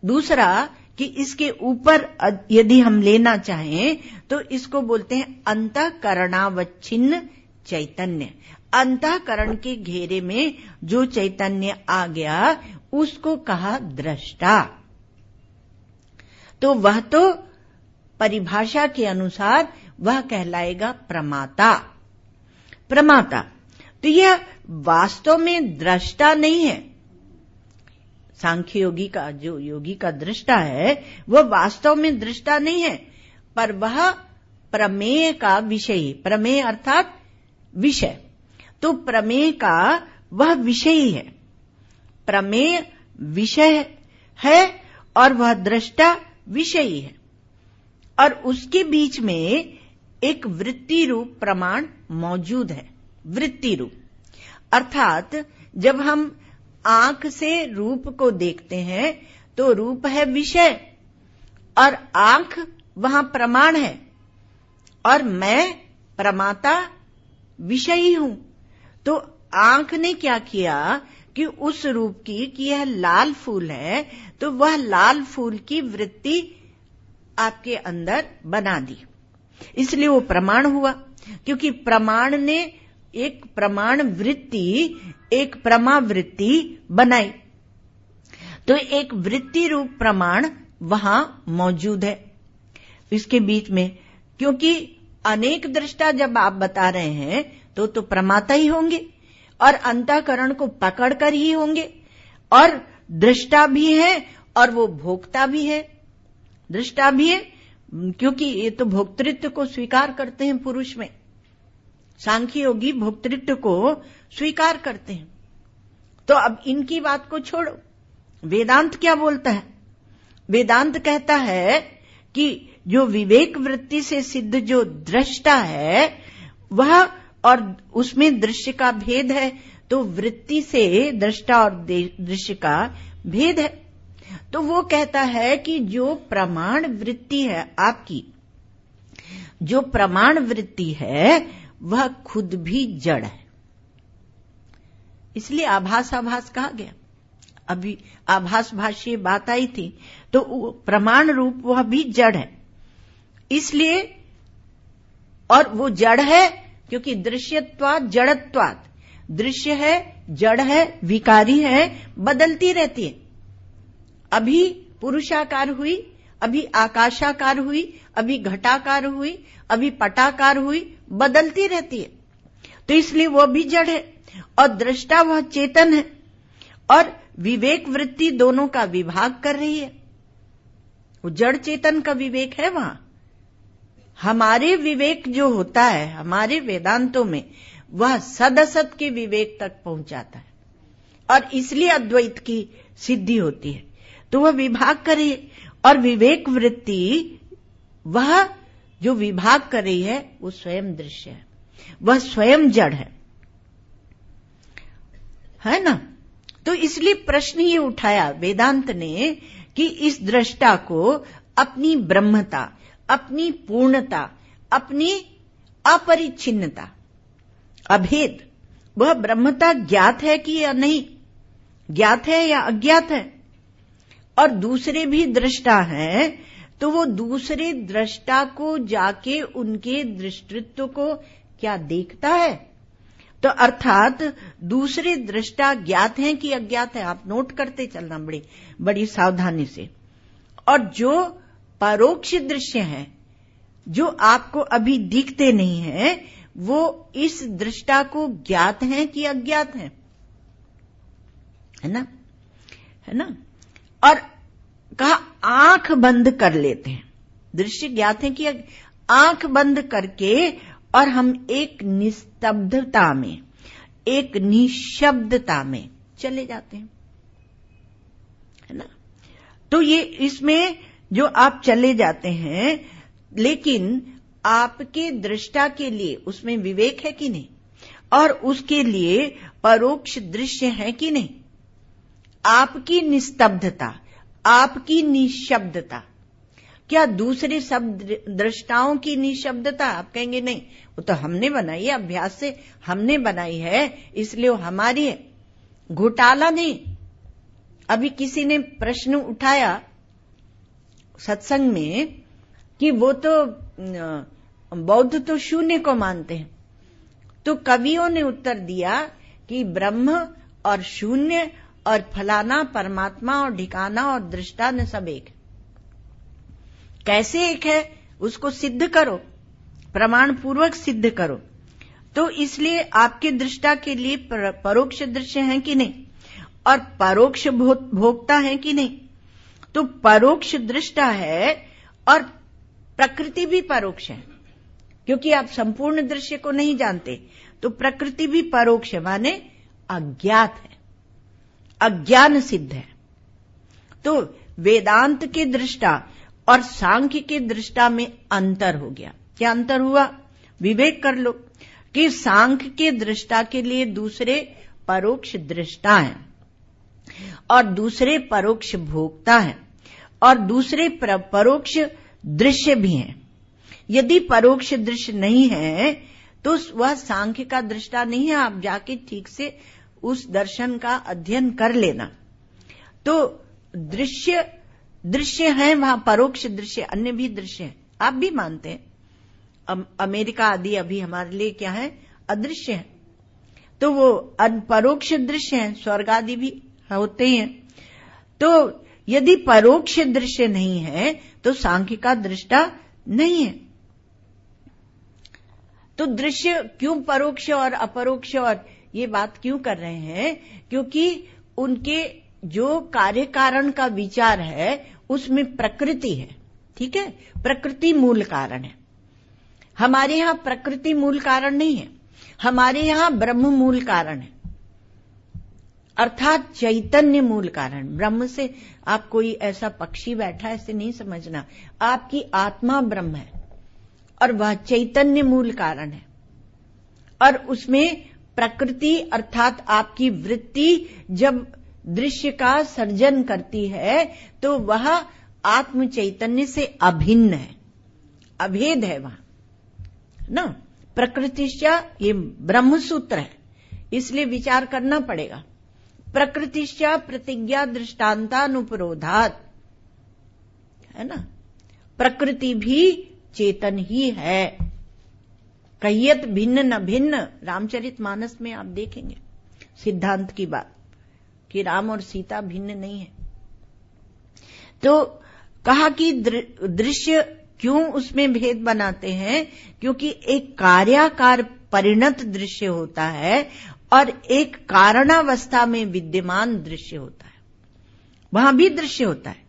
दूसरा कि इसके ऊपर यदि हम लेना चाहें तो इसको बोलते हैं अंतःकरणावच्छिन्न चैतन्य। अंतःकरण के घेरे में जो चैतन्य आ गया उसको कहा दृष्टा। तो वह तो परिभाषा के अनुसार वह कहलाएगा प्रमाता। प्रमाता तो यह वास्तव में दृष्टा नहीं है। सांख्य योगी का जो योगी का दृष्टा है वह वास्तव में दृष्टा नहीं है, पर वह प्रमेय का विषय, प्रमेय अर्थात विषय, तो प्रमेय का वह विषय है। प्रमेय विषय है और वह दृष्टा विषयी है, और उसके बीच में एक वृत्ति रूप प्रमाण मौजूद है। वृत्ति रूप अर्थात जब हम आंख से रूप को देखते हैं तो रूप है विषय और आंख वहां प्रमाण है, और मैं प्रमाता विषयी हूं। तो आंख ने क्या किया कि उस रूप की कि यह लाल फूल है, तो वह लाल फूल की वृत्ति आपके अंदर बना दी, इसलिए वो प्रमाण हुआ। क्योंकि प्रमाण ने एक प्रमाण वृत्ति, एक प्रमा वृत्ति बनाई, तो एक वृत्ति रूप प्रमाण वहां मौजूद है इसके बीच में। क्योंकि अनेक दृष्टा जब आप बता रहे हैं तो प्रमाता ही होंगे और अंतःकरण को पकड़कर ही होंगे, और दृष्टा भी है और वो भोक्ता भी है। दृष्टा भी है क्योंकि ये तो भोक्तृत्व को स्वीकार करते हैं पुरुष में। सांख्य योगी भोक्तृत्व को स्वीकार करते हैं। तो अब इनकी बात को छोड़ो, वेदांत क्या बोलता है? वेदांत कहता है कि जो विवेक वृत्ति से सिद्ध जो दृष्टा है वह, और उसमें दृश्य का भेद है, तो वृत्ति से दृष्टा और दृश्य का भेद है। तो वो कहता है कि जो प्रमाण वृत्ति है आपकी, जो प्रमाण वृत्ति है वह खुद भी जड़ है, इसलिए आभास आभास कहा गया। अभी आभास भाष्य बात आई थी, तो प्रमाण रूप वह भी जड़ है इसलिए, और वो जड़ है क्योंकि दृश्यत्वात् जड़त्वात्, दृश्य है, जड़ है, विकारी है, बदलती रहती है। अभी पुरुषाकार हुई, अभी आकाशाकार हुई, अभी घटाकार हुई, अभी पटाकार हुई, बदलती रहती है, तो इसलिए वह भी जड़ है। और दृष्टा वह चेतन है, और विवेक वृत्ति दोनों का विभाग कर रही है। वो जड़ चेतन का विवेक है वहां। हमारे विवेक जो होता है हमारे वेदांतों में, वह सदसत के विवेक तक पहुंचाता है। और इसलिए अद्वैत की सिद्धि होती है। तो वह विभाग करे, और विवेक वृत्ति वह जो विभाग कर रही है वो स्वयं दृश्य है, वह स्वयं जड़ है ना। तो इसलिए प्रश्न ये उठाया वेदांत ने कि इस दृष्टा को अपनी ब्रह्मता, अपनी पूर्णता, अपनी अपरिच्छिन्नता, अभेद, वह ब्रह्मता ज्ञात है कि या नहीं, ज्ञात है या अज्ञात है, और दूसरे भी दृष्टा हैं, तो वो दूसरे दृष्टा को जाके उनके दृष्टित्व को क्या देखता है। तो अर्थात दूसरे दृष्टा ज्ञात हैं कि अज्ञात है, आप नोट करते चलना बड़ी सावधानी से। और जो परोक्ष दृश्य हैं, जो आपको अभी दिखते नहीं हैं, वो इस दृष्टा को ज्ञात हैं कि अज्ञात हैं, है ना। और कहा आंख बंद कर लेते हैं, दृश्य ज्ञात है कि आंख बंद करके, और हम एक निस्तब्धता में, एक निशब्दता में चले जाते हैं, है ना। तो ये इसमें जो आप चले जाते हैं, लेकिन आपके दृष्टा के लिए उसमें विवेक है कि नहीं, और उसके लिए परोक्ष दृश्य है कि नहीं। आपकी निस्तब्धता, आपकी निशब्दता, क्या दूसरे सब दृष्टाओं की निशब्दता? आप कहेंगे नहीं, वो तो हमने बनाई है, अभ्यास से हमने बनाई है, इसलिए वो हमारी है, घोटाला नहीं। अभी किसी ने प्रश्न उठाया सत्संग में कि वो तो बौद्ध तो शून्य को मानते हैं, तो कवियों ने उत्तर दिया कि ब्रह्म और शून्य और फलाना परमात्मा और ठिकाना और दृष्टा न सब एक। कैसे एक है उसको सिद्ध करो, प्रमाण पूर्वक सिद्ध करो। तो इसलिए आपके दृष्टा के लिए परोक्ष दृश्य है कि नहीं, और परोक्ष भोक्ता है कि नहीं। तो परोक्ष दृष्टा है और प्रकृति भी परोक्ष है, क्योंकि आप संपूर्ण दृश्य को नहीं जानते, तो प्रकृति भी परोक्ष माने अज्ञात है, अज्ञान सिद्ध है। तो वेदांत के दृष्टा और सांख्य के दृष्टा में अंतर हो गया। क्या अंतर हुआ? विवेक कर लो कि सांख्य के दृष्टा के लिए दूसरे परोक्ष दृष्टा हैं, और दूसरे परोक्ष भोक्ता हैं, और दूसरे परोक्ष दृश्य भी हैं। यदि परोक्ष दृश्य नहीं है तो वह सांख्य का दृष्टा नहीं है। आप जाके ठीक से उस दर्शन का अध्ययन कर लेना। तो दृश्य है वहां, परोक्ष दृश्य, अन्य भी दृश्य है, आप भी मानते हैं। अमेरिका आदि अभी हमारे लिए क्या है? अदृश्य है। तो वो परोक्ष दृश्य है, स्वर्ग आदि भी होते ही हैं। तो यदि परोक्ष दृश्य नहीं है तो सांख्य का दृष्टा नहीं है। तो दृश्य क्यों परोक्ष और अपरोक्ष और ये बात क्यों कर रहे हैं? क्योंकि उनके जो कार्य कारण का विचार है उसमें प्रकृति है, ठीक है, प्रकृति मूल कारण है। हमारे यहां प्रकृति मूल कारण नहीं है, हमारे यहां ब्रह्म मूल कारण है, अर्थात चैतन्य मूल कारण। ब्रह्म से आप कोई ऐसा पक्षी बैठा ऐसे नहीं समझना, आपकी आत्मा ब्रह्म है और वह चैतन्य मूल कारण है। और उसमें प्रकृति अर्थात आपकी वृत्ति जब दृश्य का सर्जन करती है तो वह आत्म चैतन्य से अभिन्न है, अभेद है वहां ना। प्रकृतिश्चा ये ब्रह्म सूत्र है, इसलिए विचार करना पड़ेगा। प्रकृतिश्चा प्रतिज्ञा दृष्टांतानुपरोधात, है ना। प्रकृति भी चेतन ही है। कहियत भिन्न न भिन्न, रामचरितमानस में आप देखेंगे सिद्धांत की बात कि राम और सीता भिन्न नहीं है। तो कहा कि दृश्य क्यों उसमें भेद बनाते हैं? क्योंकि एक कार्याकार परिणत दृश्य होता है और एक कारणावस्था में विद्यमान दृश्य होता है, वहां भी दृश्य होता है।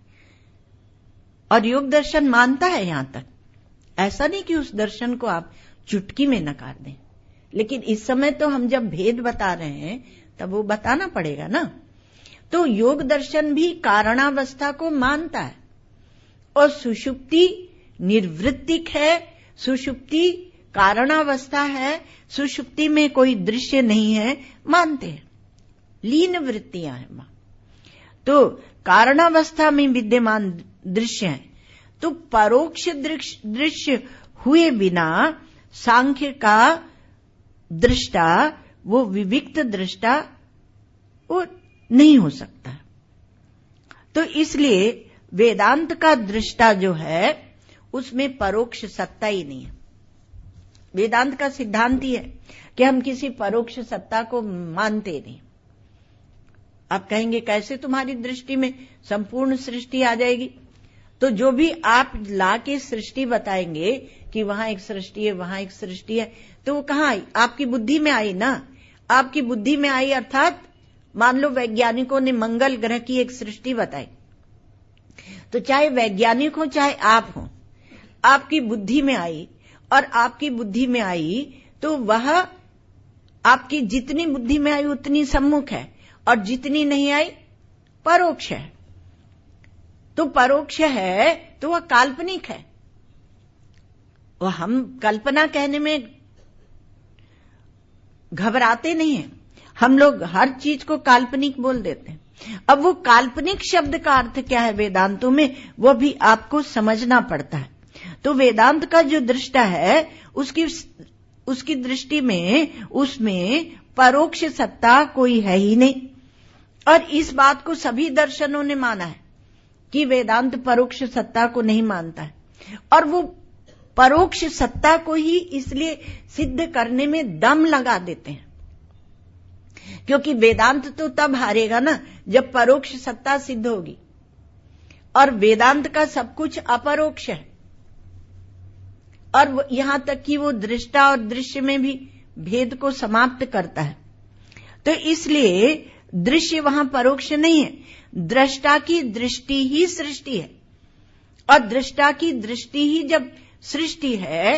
और योग दर्शन मानता है यहां तक, ऐसा नहीं कि उस दर्शन को आप चुटकी में नकार दें। लेकिन इस समय तो हम जब भेद बता रहे हैं तब वो बताना पड़ेगा ना। तो योग दर्शन भी कारणावस्था को मानता है और सुषुप्ति निर्वृत्तिक है, सुषुप्ति कारणावस्था है, सुषुप्ति में कोई दृश्य नहीं है, मानते हैं। लीन वृत्तियां हैं मां। तो कारणावस्था में विद्यमान दृश्य है, तो परोक्ष दृश्य हुए बिना सांख्य का दृष्टा, वो विविक्त दृष्टा, वो नहीं हो सकता। तो इसलिए वेदांत का दृष्टा जो है उसमें परोक्ष सत्ता ही नहीं है। वेदांत का सिद्धांत ही है कि हम किसी परोक्ष सत्ता को मानते नहीं। आप कहेंगे कैसे तुम्हारी दृष्टि में संपूर्ण सृष्टि आ जाएगी? तो जो भी आप ला के सृष्टि बताएंगे कि वहां एक सृष्टि है, वहां एक सृष्टि है, तो वो कहां आई? आपकी बुद्धि में आई ना। आपकी बुद्धि में आई अर्थात मान लो वैज्ञानिकों ने मंगल ग्रह की एक सृष्टि बताई, तो चाहे वैज्ञानिक हो चाहे आप हो, आपकी बुद्धि में आई, और आपकी बुद्धि में आई तो वह आपकी जितनी बुद्धि में आई उतनी सम्मुख है, और जितनी नहीं आई परोक्ष है। तो परोक्ष है तो वह काल्पनिक है। वह हम कल्पना कहने में घबराते नहीं हैं। हम लोग हर चीज को काल्पनिक बोल देते हैं। अब वो काल्पनिक शब्द का अर्थ क्या है वेदांतों में, वो भी आपको समझना पड़ता है। तो वेदांत का जो दृष्टा है उसकी दृष्टि में उसमें परोक्ष सत्ता कोई है ही नहीं। और इस बात को सभी दर्शनों ने माना है कि वेदांत परोक्ष सत्ता को नहीं मानता है, और वो परोक्ष सत्ता को ही इसलिए सिद्ध करने में दम लगा देते हैं, क्योंकि वेदांत तो तब हारेगा ना जब परोक्ष सत्ता सिद्ध होगी। और वेदांत का सब कुछ अपरोक्ष है, और यहां तक कि वो दृष्टा और दृश्य में भी भेद को समाप्त करता है। तो इसलिए दृश्य वहां परोक्ष नहीं है। दृष्टा की दृष्टि ही सृष्टि है, और दृष्टा की दृष्टि ही जब सृष्टि है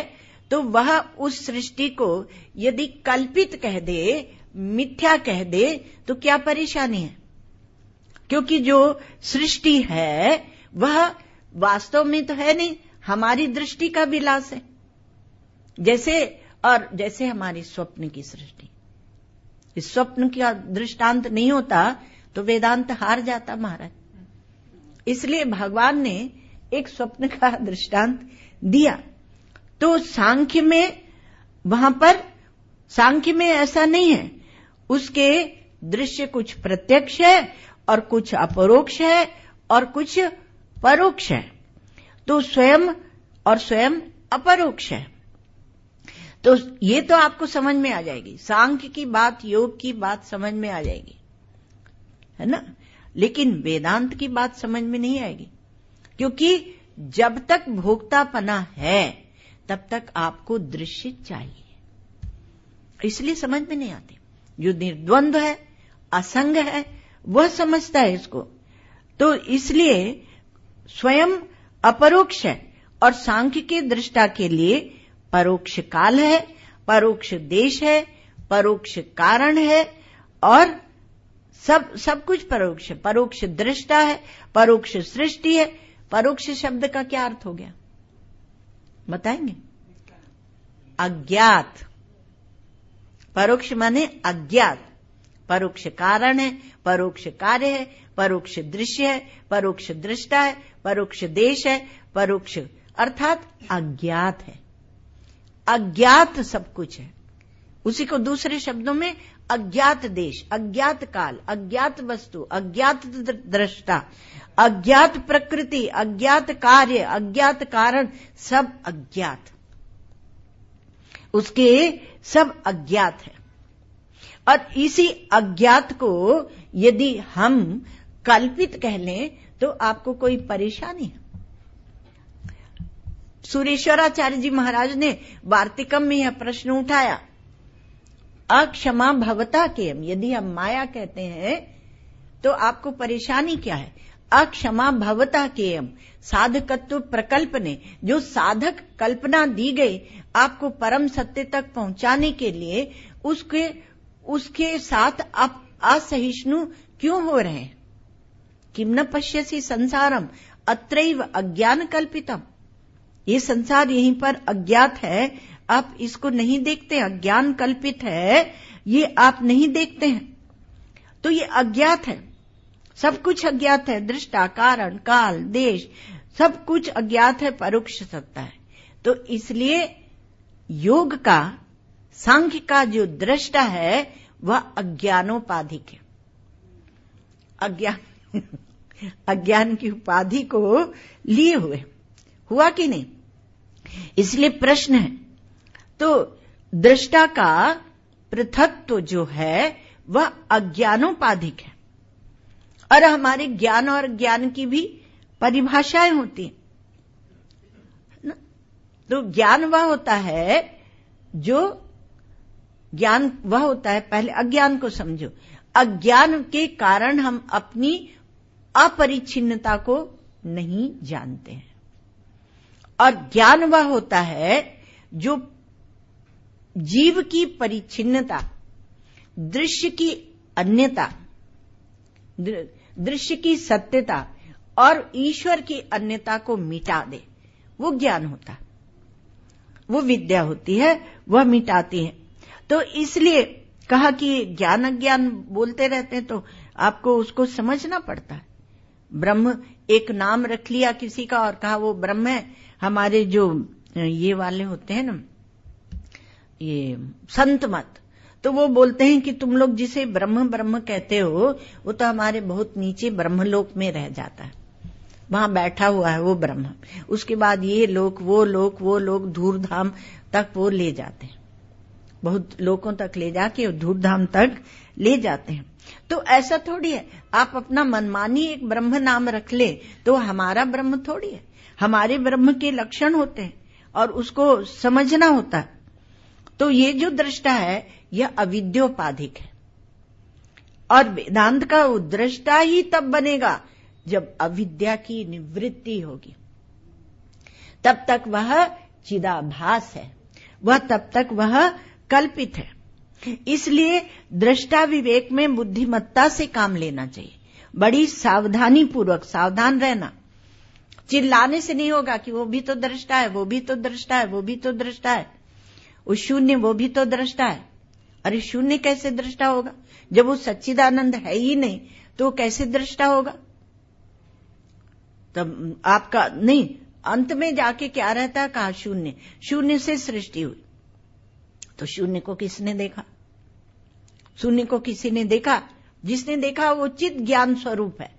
तो वह उस सृष्टि को यदि कल्पित कह दे, मिथ्या कह दे, तो क्या परेशानी है? क्योंकि जो सृष्टि है वह वास्तव में तो है नहीं, हमारी दृष्टि का विलास है। जैसे हमारी स्वप्न की सृष्टि, इस स्वप्न का दृष्टांत नहीं होता तो वेदांत हार जाता महाराज। इसलिए भगवान ने एक स्वप्न का दृष्टांत दिया। तो सांख्य में, वहां पर सांख्य में ऐसा नहीं है। उसके दृश्य कुछ प्रत्यक्ष है और कुछ अपरोक्ष है और कुछ परोक्ष है। तो स्वयं और स्वयं अपरोक्ष है। तो ये तो आपको समझ में आ जाएगी, सांख्य की बात, योग की बात समझ में आ जाएगी, है ना। लेकिन वेदांत की बात समझ में नहीं आएगी, क्योंकि जब तक भोक्तापना है तब तक आपको दृश्य चाहिए, इसलिए समझ में नहीं आती। जो निर्द्वंद्व है, असंग है, वह समझता है इसको। तो इसलिए स्वयं अपरोक्ष है, और सांख्य के दृष्टा के लिए परोक्ष काल है, परोक्ष देश है, परोक्ष कारण है, और सब कुछ परोक्ष है। परोक्ष दृष्टा है, परोक्ष सृष्टि है। परोक्ष शब्द का क्या अर्थ हो गया बताएंगे? अज्ञात। परोक्ष माने अज्ञात। परोक्ष कारण है, परोक्ष कार्य है, परोक्ष दृश्य है, परोक्ष दृष्टा है, परोक्ष देश है, परोक्ष अर्थात अज्ञात है। अज्ञात सब कुछ है। उसी को दूसरे शब्दों में अज्ञात देश, अज्ञात काल, अज्ञात वस्तु, अज्ञात दृष्टा, अज्ञात प्रकृति, अज्ञात कार्य, अज्ञात कारण, सब अज्ञात, उसके सब अज्ञात है। और इसी अज्ञात को यदि हम कल्पित कह लें तो आपको कोई परेशानी है? सुरेश्वराचार्य जी महाराज ने वार्तिकम में यह प्रश्न उठाया, अक्षमा भवता केयम। यदि हम माया कहते हैं तो आपको परेशानी क्या है? अक्षमा भवता केयम। साधकत्व प्रकल्प ने जो साधक कल्पना दी गई आपको परम सत्य तक पहुंचाने के लिए, उसके साथ असहिष्णु क्यों हो रहे हैं? किम न पश्यसि संसारम अत्रैव अज्ञान कल्पितम। ये संसार यहीं पर अज्ञात है, आप इसको नहीं देखते, अज्ञान कल्पित है, ये आप नहीं देखते हैं। तो ये अज्ञात है, सब कुछ अज्ञात है, दृष्टा, कारण, काल, देश, सब कुछ अज्ञात है, परोक्ष सत्ता है। तो इसलिए योग का, सांख्य का जो दृष्टा है वह अज्ञानोपाधिक है। अज्ञान की उपाधि को लिए हुए, हुआ कि नहीं? इसलिए प्रश्न है। तो दृष्टा का पृथक्त्व जो है वह अज्ञानोपाधिक है, और हमारे ज्ञान और ज्ञान की भी परिभाषाएं होती हैं। तो ज्ञान वह होता है जो, ज्ञान वह होता है, पहले अज्ञान को समझो। अज्ञान के कारण हम अपनी अपरिच्छिन्नता को नहीं जानते हैं, और ज्ञान वह होता है जो जीव की परिच्छिन्नता, दृश्य की अन्यता, दृश्य की सत्यता और ईश्वर की अन्यता को मिटा दे, वो ज्ञान होता है, वो विद्या होती है, वह मिटाती है। तो इसलिए कहा कि ज्ञान अज्ञान बोलते रहते हैं, तो आपको उसको समझना पड़ता है। ब्रह्म एक नाम रख लिया किसी का और कहा वो ब्रह्म है। हमारे जो ये वाले होते हैं ना, ये संत मत, तो वो बोलते हैं कि तुम लोग जिसे ब्रह्म ब्रह्म कहते हो वो तो हमारे बहुत नीचे ब्रह्मलोक में रह जाता है, वहां बैठा हुआ है वो ब्रह्म। उसके बाद ये लोक वो लोक, वो लोग धूर्धाम तक वो ले जाते हैं, बहुत लोगों तक ले जाके धूर्धाम तक ले जाते हैं। तो ऐसा थोड़ी है आप अपना मनमानी एक ब्रह्म नाम रख ले तो हमारा ब्रह्म थोड़ी है। हमारे ब्रह्म के लक्षण होते हैं और उसको समझना होता है। तो ये जो दृष्टा है यह अविद्योपाधिक है, और वेदांत का दृष्टा ही तब बनेगा जब अविद्या की निवृत्ति होगी। तब तक वह चिदाभास है, वह तब तक वह कल्पित है। इसलिए दृष्टा विवेक में बुद्धिमत्ता से काम लेना चाहिए, बड़ी सावधानी पूर्वक सावधान रहना। चिल्लाने से नहीं होगा कि वो भी तो दृष्टा है, वो भी तो दृष्टा है, वो भी तो दृष्टा है, वो शून्य वो भी तो दृष्टा है। अरे शून्य कैसे दृष्टा होगा? जब वो सच्चिदानंद है ही नहीं तो कैसे दृष्टा होगा? तब आपका नहीं, अंत में जाके क्या रहता है? कहा शून्य, शून्य से सृष्टि हुई। तो शून्य को किसने देखा? शून्य को किसी ने देखा? जिसने देखा वो चित ज्ञान स्वरूप है।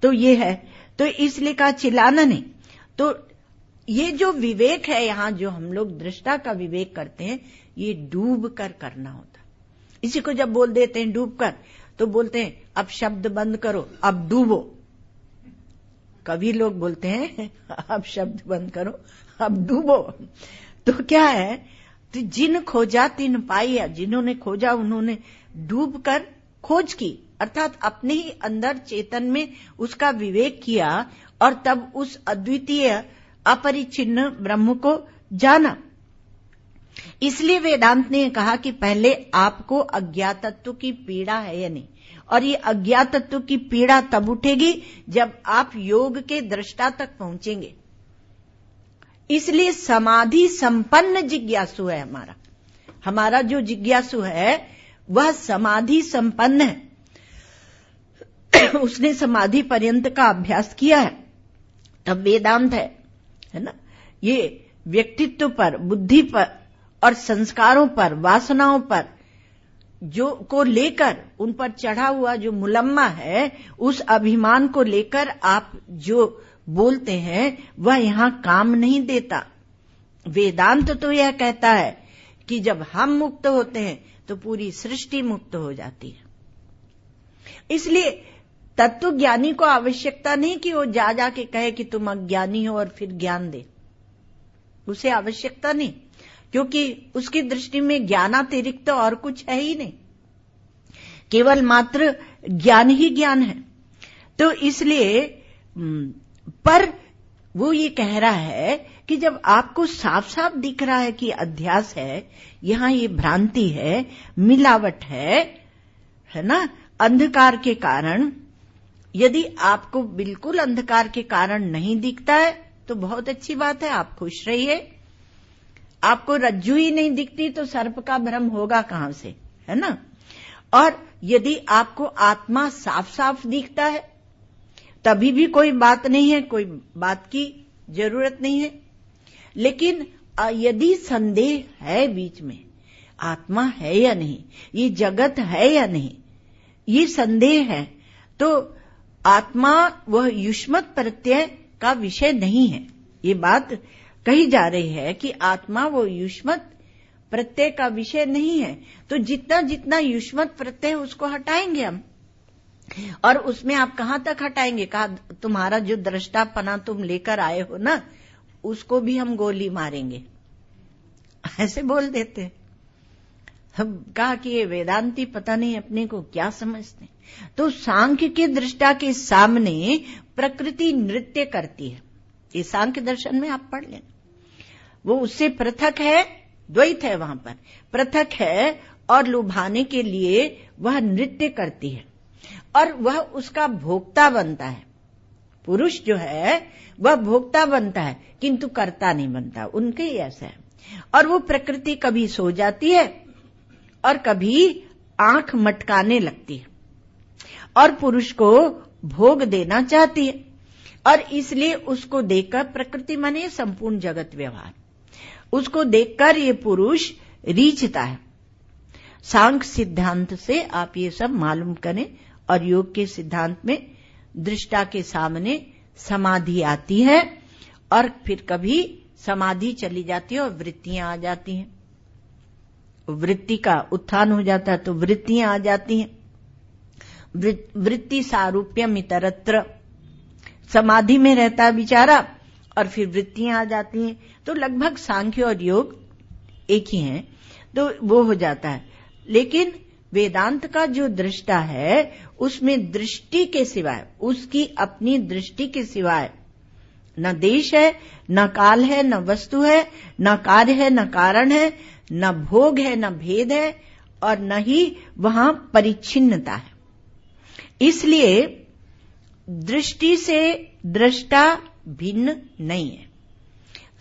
तो ये है, तो इसलिए कहा चिल्लाना नहीं। तो ये जो विवेक है यहां, जो हम लोग दृष्टा का विवेक करते हैं, ये डूब कर करना होता। इसी को जब बोल देते हैं डूब कर, तो बोलते हैं अब शब्द बंद करो, अब डूबो। कवि लोग बोलते हैं अब शब्द बंद करो, अब डूबो। तो क्या है, तो जिन खोजा तिन पाया, जिन्होंने खोजा उन्होंने डूब कर खोज की, अर्थात अपने ही अंदर चेतन में उसका विवेक किया और तब उस अद्वितीय अपरिच्छिन्न ब्रह्म को जाना। इसलिए वेदांत ने कहा कि पहले आपको अज्ञातत्व की पीड़ा है या नहीं, और ये अज्ञातत्व की पीड़ा तब उठेगी जब आप योग के दृष्टा तक पहुंचेंगे। इसलिए समाधि संपन्न जिज्ञासु है हमारा जो जिज्ञासु है वह समाधि संपन्न है। उसने समाधि पर्यंत का अभ्यास किया है, तब वेदांत है ना। ये व्यक्तित्व पर, बुद्धि पर और संस्कारों पर, वासनाओं पर जो को लेकर उन पर चढ़ा हुआ जो मुलम्मा है, उस अभिमान को लेकर आप जो बोलते हैं वह यहां काम नहीं देता। वेदांत तो यह कहता है कि जब हम मुक्त होते हैं तो पूरी सृष्टि मुक्त हो जाती है। इसलिए तत्वज्ञानी को आवश्यकता नहीं कि वो जा जाके कहे कि तुम अज्ञानी हो और फिर ज्ञान दे, उसे आवश्यकता नहीं, क्योंकि उसकी दृष्टि में ज्ञानातिरिक्त और कुछ है ही नहीं, केवल मात्र ज्ञान ही ज्ञान है। तो इसलिए पर वो ये कह रहा है कि जब आपको साफ साफ दिख रहा है कि अध्यास है, यहां ये भ्रांति है, मिलावट है है ना, अंधकार के कारण। यदि आपको बिल्कुल अंधकार के कारण नहीं दिखता है तो बहुत अच्छी बात है, आप खुश रहिए। आपको रज्जू ही नहीं दिखती तो सर्प का भ्रम होगा कहां से, है ना। और यदि आपको आत्मा साफ साफ दिखता है तभी भी कोई बात नहीं है, कोई बात की जरूरत नहीं है। लेकिन यदि संदेह है बीच में, आत्मा है या नहीं, ये जगत है या नहीं, ये संदेह है, तो आत्मा वह युष्मत प्रत्यय का विषय नहीं है। ये बात कही जा रही है कि आत्मा वो युष्मत प्रत्यय का विषय नहीं है। तो जितना जितना युष्मत प्रत्यय उसको हटाएंगे हम, और उसमें आप कहां तक हटाएंगे, कहा तुम्हारा जो दृष्टापना तुम लेकर आए हो ना, उसको भी हम गोली मारेंगे, ऐसे बोल देते। हम कहा कि ये वेदांती पता नहीं अपने को क्या समझते। तो सांख्य के दृष्टा के सामने प्रकृति नृत्य करती है, ये सांख्य दर्शन में आप पढ़ लेना। वो उससे पृथक है, द्वैत है, वहां पर पृथक है, और लुभाने के लिए वह नृत्य करती है और वह उसका भोक्ता बनता है। पुरुष जो है वह भोक्ता बनता है किंतु कर्ता नहीं बनता, उनके ही ऐसा है। और वो प्रकृति कभी सो जाती है और कभी आंख मटकाने लगती है और पुरुष को भोग देना चाहती है, और इसलिए उसको देखकर, प्रकृति माने संपूर्ण जगत व्यवहार, उसको देखकर ये पुरुष रीझता है। सांख्य सिद्धांत से आप ये सब मालूम करें, और योग के सिद्धांत में दृष्टा के सामने समाधि आती है और फिर कभी समाधि चली जाती है और वृत्तियां आ जाती हैं, वृत्ति का उत्थान हो जाता है तो वृत्तियां आ जाती हैं। वृत्ति सारूप्यम इतरत्र, समाधि में रहता है बेचारा और फिर वृत्तियां आ जाती हैं। तो लगभग सांख्य और योग एक ही हैं, तो वो हो जाता है। लेकिन वेदांत का जो दृष्टा है उसमें दृष्टि के सिवाय, उसकी अपनी दृष्टि के सिवाय न देश है, न काल है, न वस्तु है, न कार्य है, न कारण है, न भोग है, न भेद है, और न ही वहां परिच्छिन्नता है। इसलिए दृष्टि से दृष्टा भिन्न नहीं है।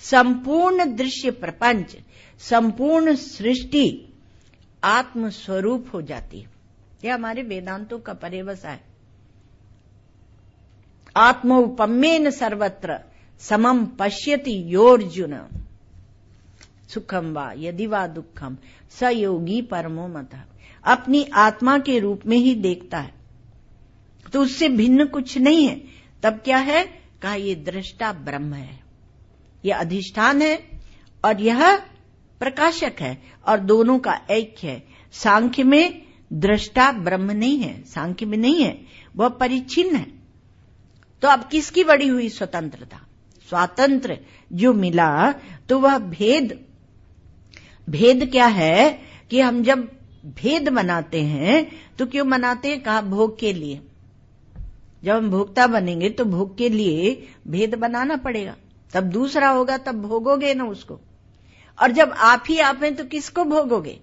संपूर्ण दृश्य प्रपंच, संपूर्ण सृष्टि आत्म स्वरूप हो जाती है। यह हमारे वेदांतों का पर्यवसाय है। आत्मोपम्येन सर्वत्र समम पश्यति योर्जुन, सुखम वा यदि वा दुखम स योगी परमो मतः। अपनी आत्मा के रूप में ही देखता है, तो उससे भिन्न कुछ नहीं है। तब क्या है, कहा ये दृष्टा ब्रह्म है, यह अधिष्ठान है और यह प्रकाशक है, और दोनों का ऐक्य है। सांख्य में दृष्टा ब्रह्म नहीं है, सांख्य में नहीं है, वह परिच्छिन्न है। तो अब किसकी बड़ी हुई स्वतंत्रता, स्वातंत्र जो मिला, तो वह भेद। भेद क्या है कि हम जब भेद बनाते हैं तो क्यों बनाते हैं, कहा भोग के लिए। जब हम भोक्ता बनेंगे तो भोग के लिए भेद बनाना पड़ेगा, तब दूसरा होगा, तब भोगोगे ना उसको। और जब आप ही आप हैं तो किसको भोगोगे,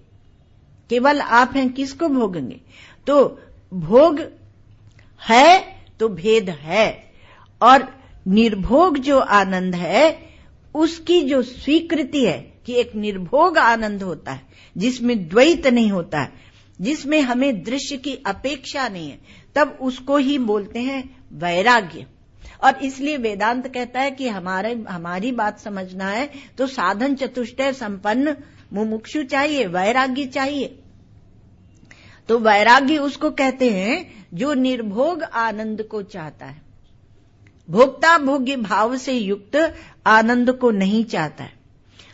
केवल आप हैं, किसको भोगेंगे। तो भोग है तो भेद है, और निर्भोग जो आनंद है उसकी जो स्वीकृति है कि एक निर्भोग आनंद होता है जिसमें द्वैत नहीं होता है, जिसमें हमें दृश्य की अपेक्षा नहीं है, तब उसको ही बोलते हैं वैराग्य। और इसलिए वेदांत कहता है कि हमारी बात समझना है तो साधन चतुष्टय संपन्न मुमुक्षु चाहिए, वैराग्य चाहिए। तो वैराग्य उसको कहते हैं जो निर्भोग आनंद को चाहता है, भोक्ता भोग्य भाव से युक्त आनंद को नहीं चाहता है।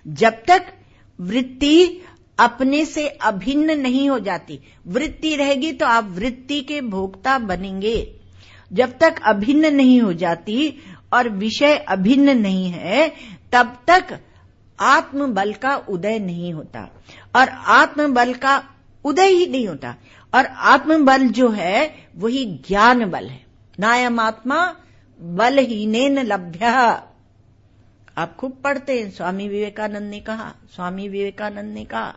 जब तक वृत्ति अपने से अभिन्न नहीं हो जाती, वृत्ति रहेगी तो आप वृत्ति के भोक्ता बनेंगे। जब तक अभिन्न नहीं हो जाती और विषय अभिन्न नहीं है, तब तक आत्मबल का उदय नहीं होता, और आत्मबल का उदय ही नहीं होता। और आत्मबल जो है वही ज्ञान बल है। नायम आत्मा बलहीनेन लभ्यः। आप खूब पढ़ते हैं, स्वामी विवेकानंद ने कहा,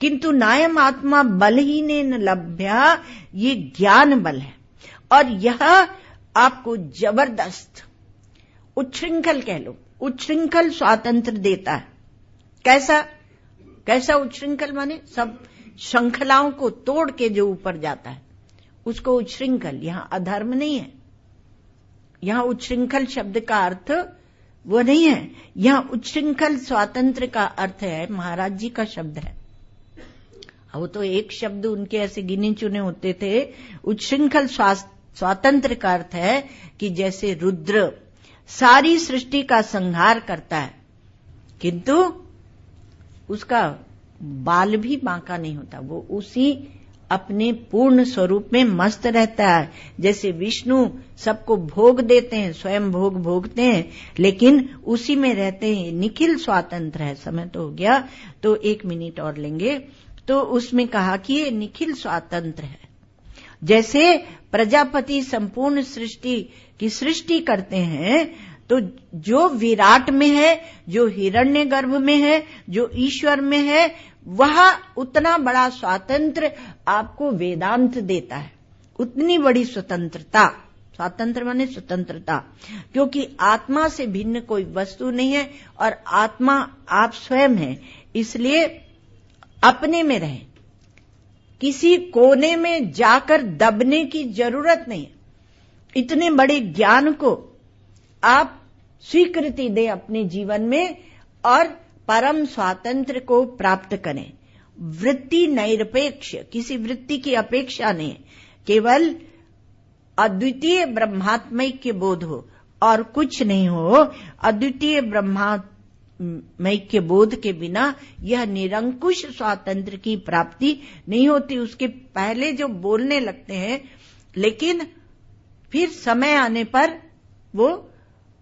किंतु नायम आत्मा बलहीनेन लभ्या, ये ज्ञान बल है और यह आपको जबरदस्त उच्छृंखल कह लो, उच्छृंखल स्वातंत्र देता है। कैसा उच्छृंखल माने सब श्रृंखलाओं को तोड़ के जो ऊपर जाता है उसको उच्छृंखल। यहां अधर्म नहीं है, यहां उच्छृंखल शब्द का अर्थ वो नहीं है। यहां उच्छृंखल स्वातंत्र का अर्थ है, महाराज जी का शब्द है। वो तो एक शब्द उनके ऐसे गिने चुने होते थे। उच्छृंखल स्वातंत्र का अर्थ है कि जैसे रुद्र सारी सृष्टि का संहार करता है किंतु उसका बाल भी बांका नहीं होता, वो उसी अपने पूर्ण स्वरूप में मस्त रहता है। जैसे विष्णु सबको भोग देते हैं, स्वयं भोग भोगते हैं, लेकिन उसी में रहते हैं। निखिल स्वातंत्र है। समय तो हो गया, तो 1 मिनट और लेंगे। तो उसमें कहा कि ये निखिल स्वातंत्र है। जैसे प्रजापति संपूर्ण सृष्टि की सृष्टि करते हैं, तो जो विराट में है, जो हिरण्यगर्भ में है, जो ईश्वर में है, वह उतना बड़ा स्वातंत्र आपको वेदांत देता है। उतनी बड़ी स्वतंत्रता, स्वातंत्र माने स्वतंत्रता, क्योंकि आत्मा से भिन्न कोई वस्तु नहीं है और आत्मा आप स्वयं हैं। इसलिए अपने में रहें, किसी कोने में जाकर दबने की जरूरत नहीं है। इतने बड़े ज्ञान को आप स्वीकृति दें अपने जीवन में और परम स्वातंत्र को प्राप्त करें। वृत्ति निरपेक्ष, किसी वृत्ति की अपेक्षा नहीं, केवल अद्वितीय ब्रह्मात्मैक्य बोध हो और कुछ नहीं हो। अद्वितीय ब्रह्मात्मैक्य बोध के बिना यह निरंकुश स्वातंत्र की प्राप्ति नहीं होती। उसके पहले जो बोलने लगते हैं, लेकिन फिर समय आने पर वो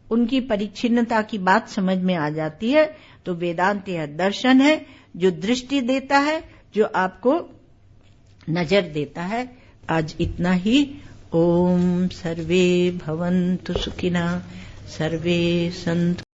उनकी परिच्छिन्नता की बात समझ में आ जाती है। तो वेदांत यह दर्शन है जो दृष्टि देता है, जो आपको नजर देता है। आज इतना ही। ओम सर्वे भवन्तु सुखिनः, सर्वे सन्तु